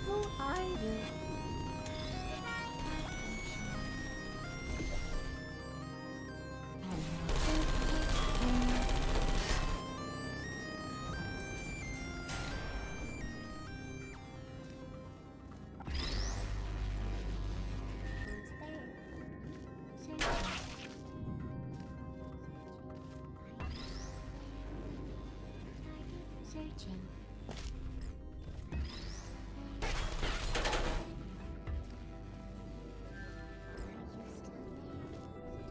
Who are you? Searching.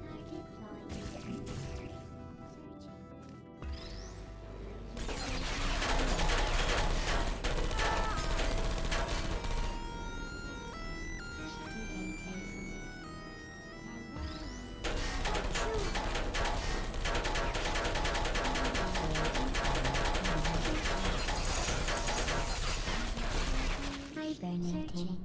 Target lost. Hibernating.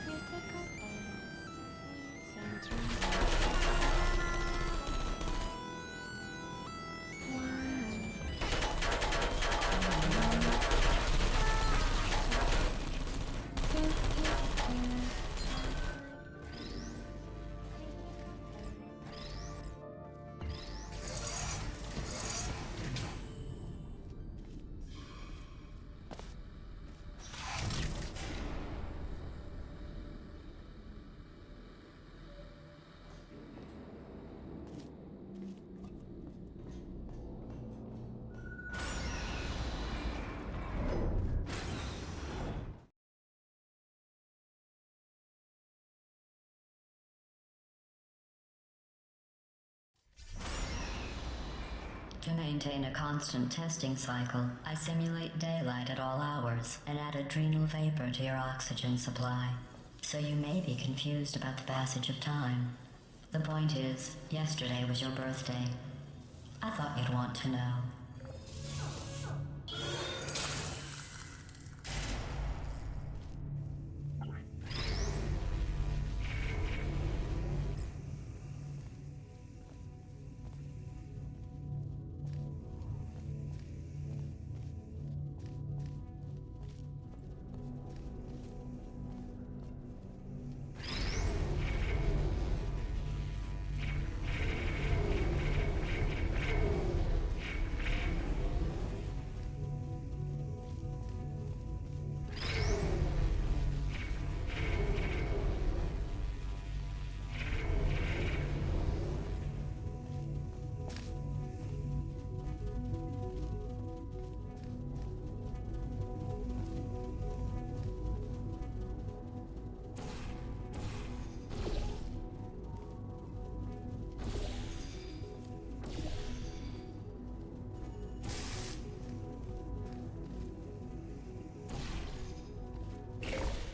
Critical errors. To maintain a constant testing cycle, I simulate daylight at all hours and add adrenal vapor to your oxygen supply. So you may be confused about the passage of time. The point is, yesterday was your birthday. I thought you'd want to know.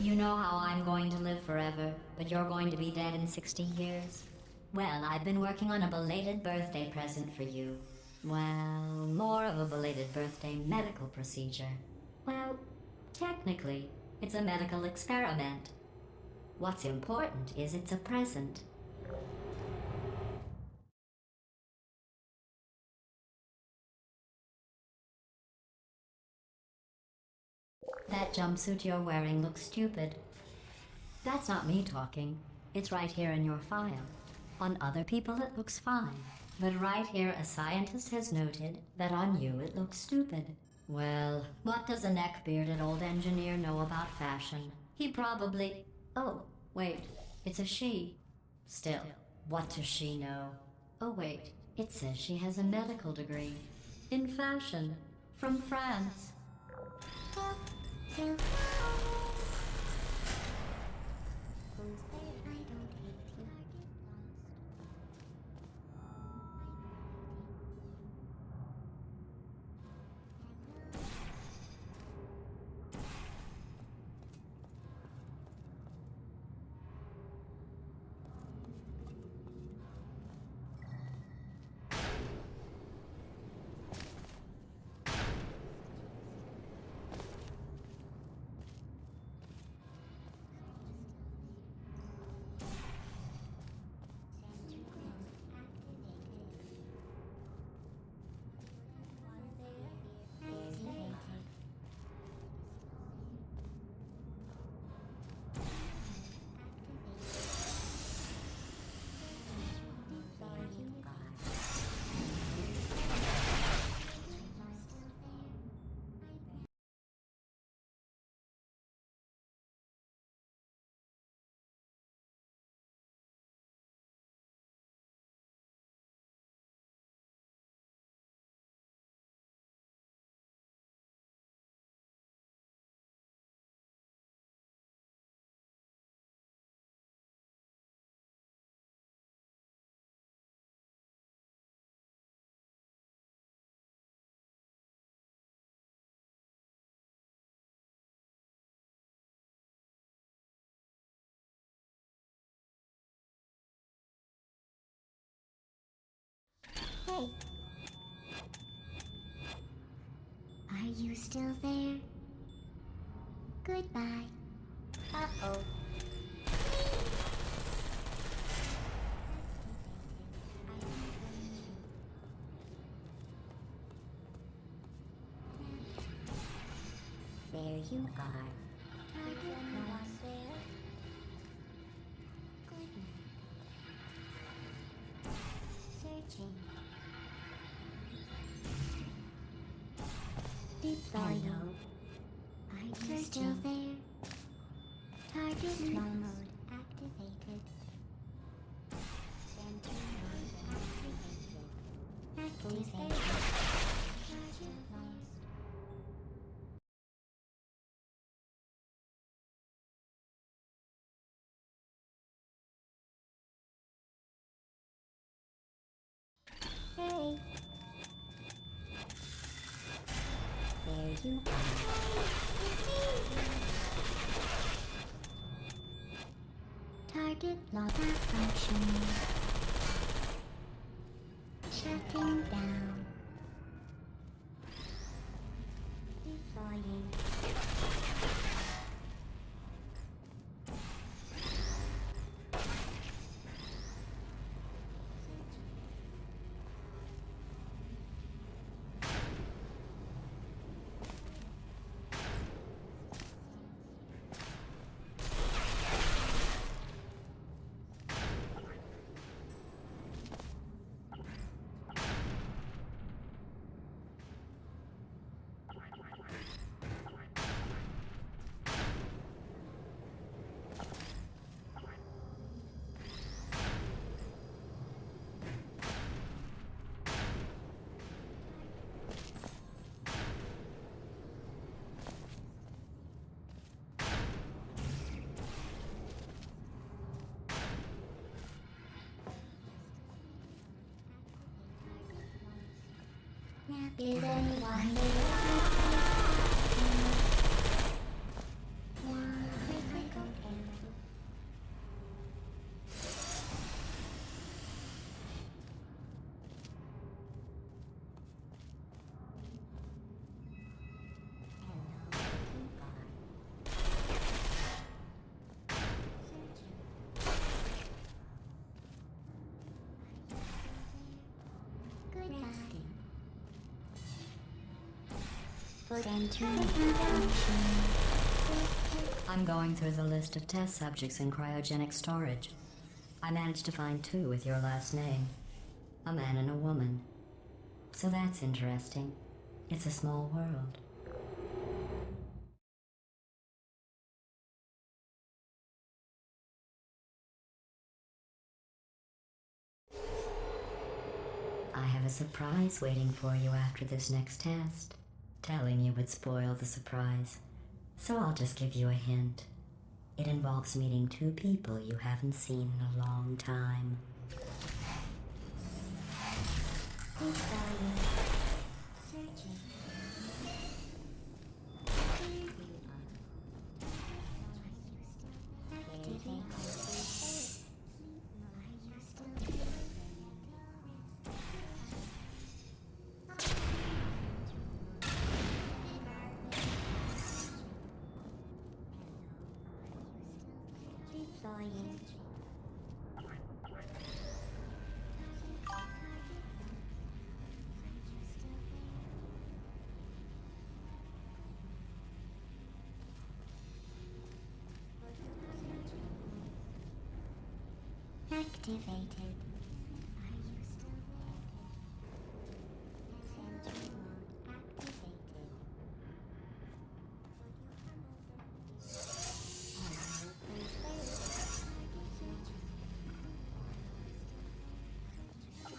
You know how I'm going to live forever, but you're going to be dead in 60 years? Well, I've been working on a belated birthday present for you. Well, more of a belated birthday medical procedure. Well, technically, it's a medical experiment. What's important is it's a present. That jumpsuit you're wearing looks stupid. That's not me talking. It's right here in your file. On other people it looks fine. But right here a scientist has noted that on you it looks stupid. Well, what does a neck-bearded old engineer know about fashion? He probably... Oh, wait, it's a she. Still, what does she know? Oh wait, it says she has a medical degree. In fashion. From France. Who's there? I don't hate you. Hey. Are you still there? Goodbye. Uh-oh. There you are. Target lost. Good night. Searching. Deploying. Are you still there? Target slow mode activated. Center mode activated. Activated. Target lost. Hey. There you are. Target login function. Shutting down. Deploying. Did anyone Centering function. I'm going through the list of test subjects in cryogenic storage. I managed to find 2 with your last name. A man and a woman. So that's interesting. It's a small world. I have a surprise waiting for you after this next test. Telling you would spoil the surprise, so I'll just give you a hint. It involves meeting 2 people you haven't seen in a long time. Volume. Searching. Activate. Deploying. Activated. Are you still there? Sentry mode activated.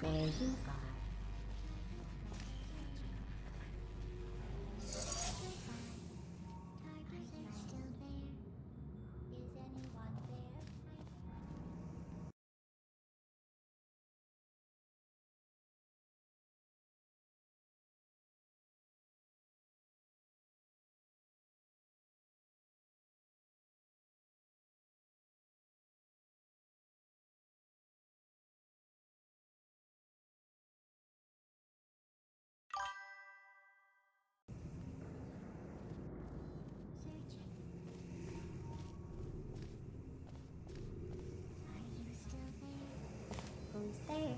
There you are. Are you still there? Is anyone there? Searching. Are you still there? Who's there?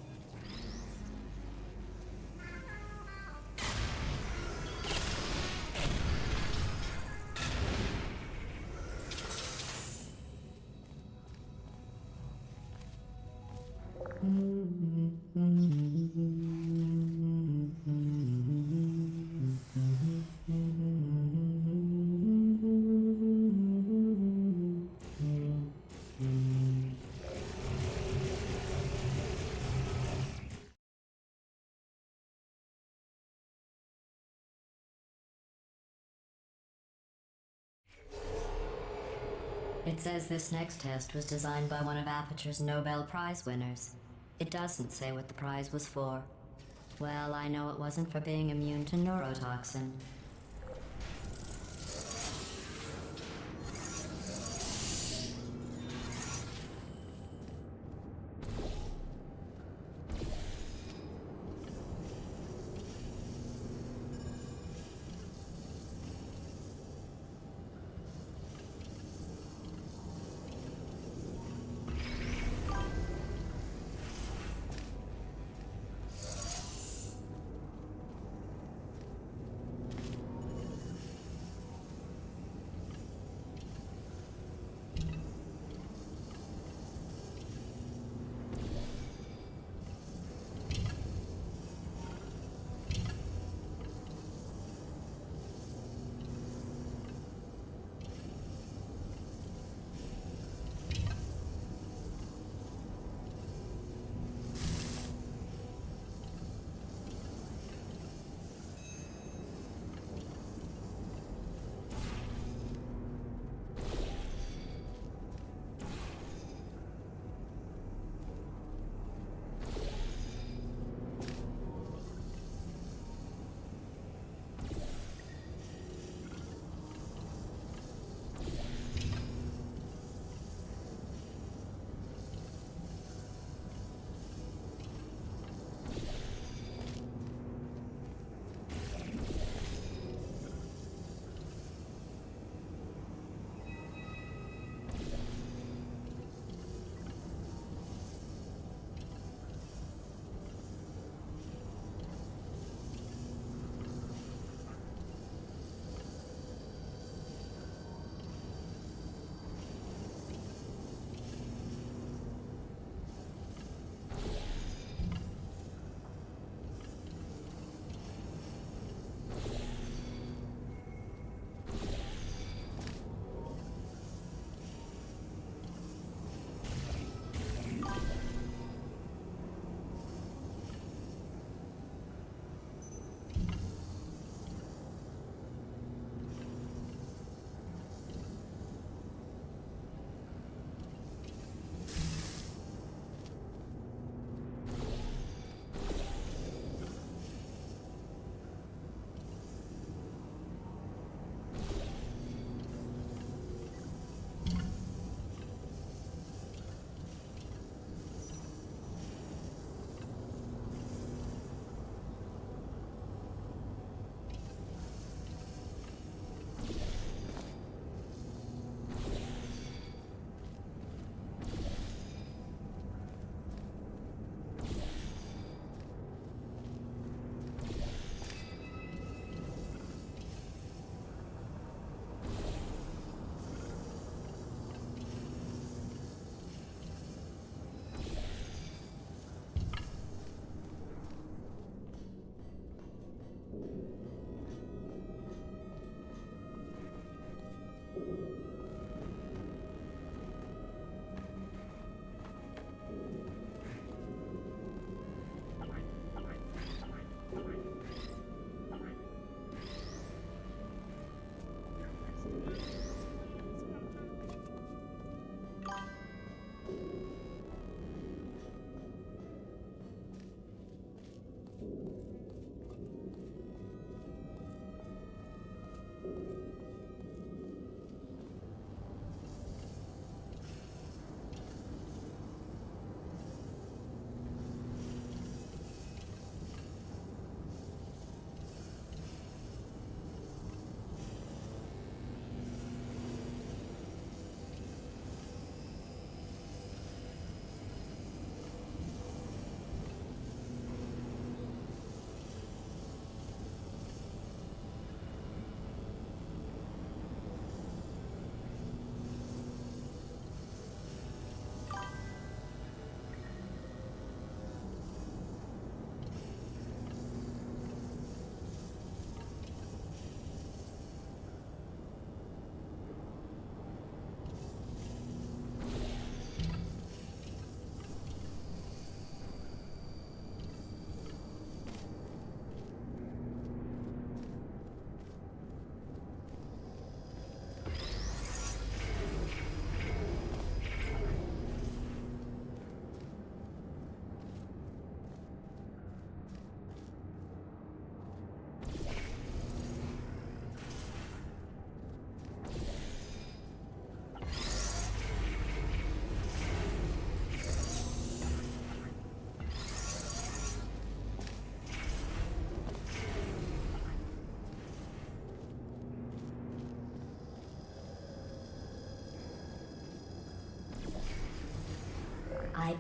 It says this next test was designed by one of Aperture's Nobel Prize winners. It doesn't say what the prize was for. Well, I know it wasn't for being immune to neurotoxin.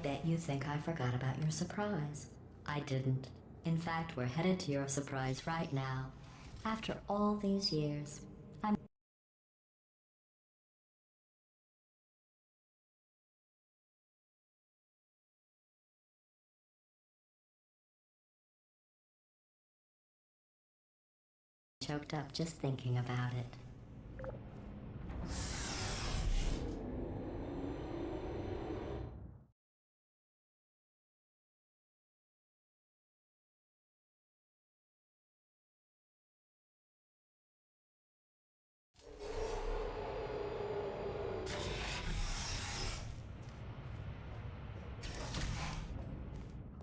bet you think I forgot about your surprise. I didn't. In fact, we're headed to your surprise right now. After all these years, I'm choked up just thinking about it.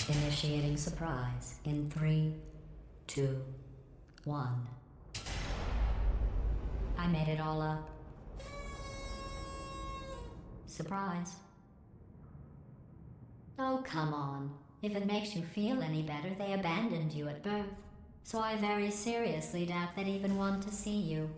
Initiating surprise in 3, 2, 1. I made it all up. Surprise. Oh, come on. If it makes you feel any better, they abandoned you at birth. So I very seriously doubt they'd even want to see you.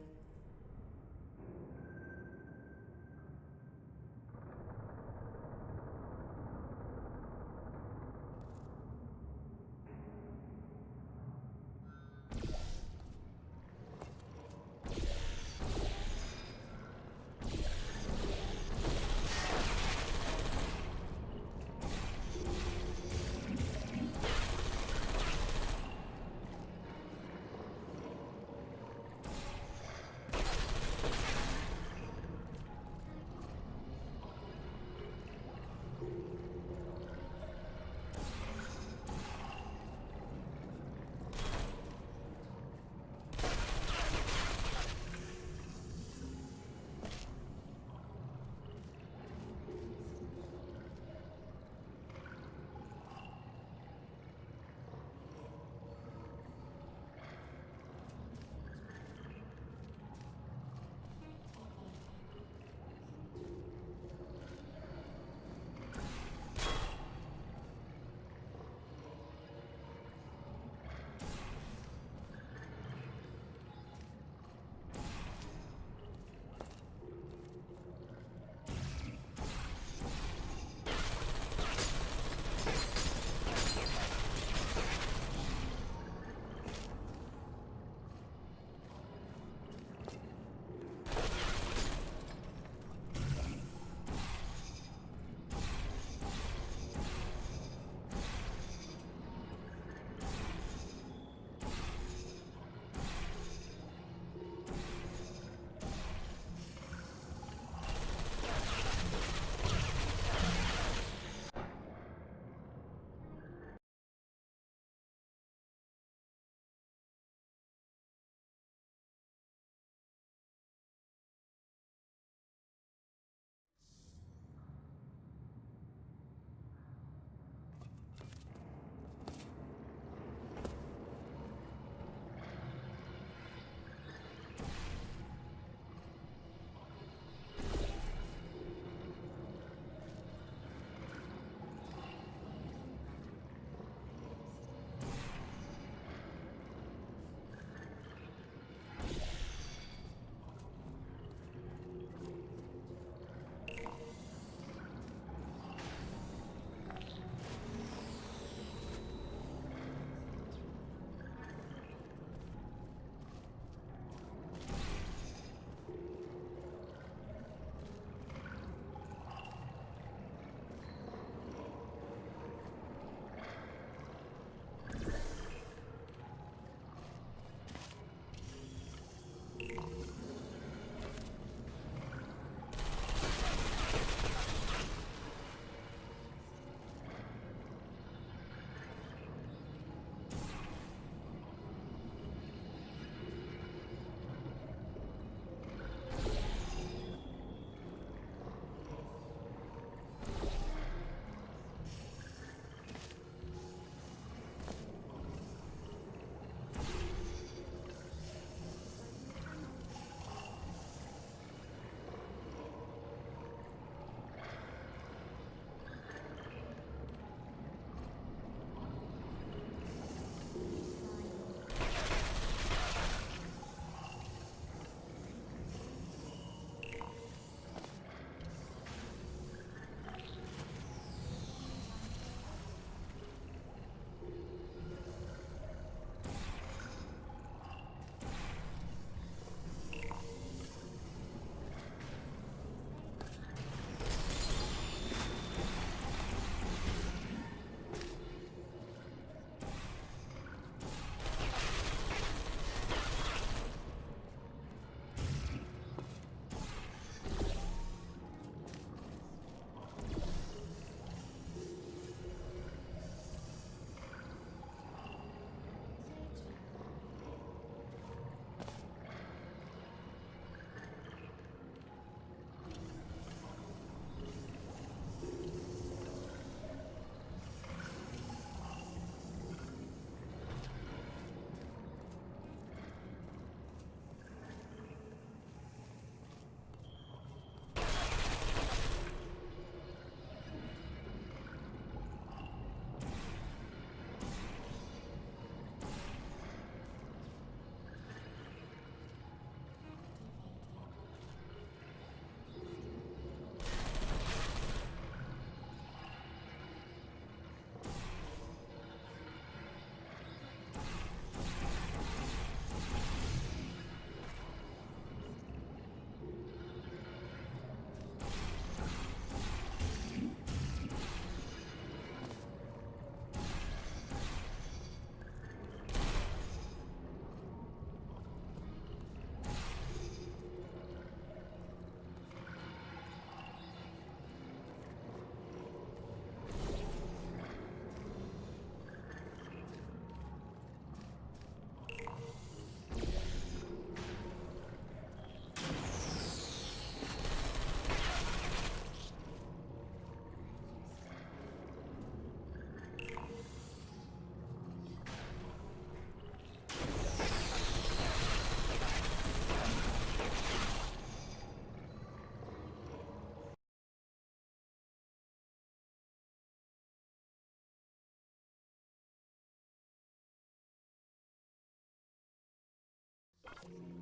Is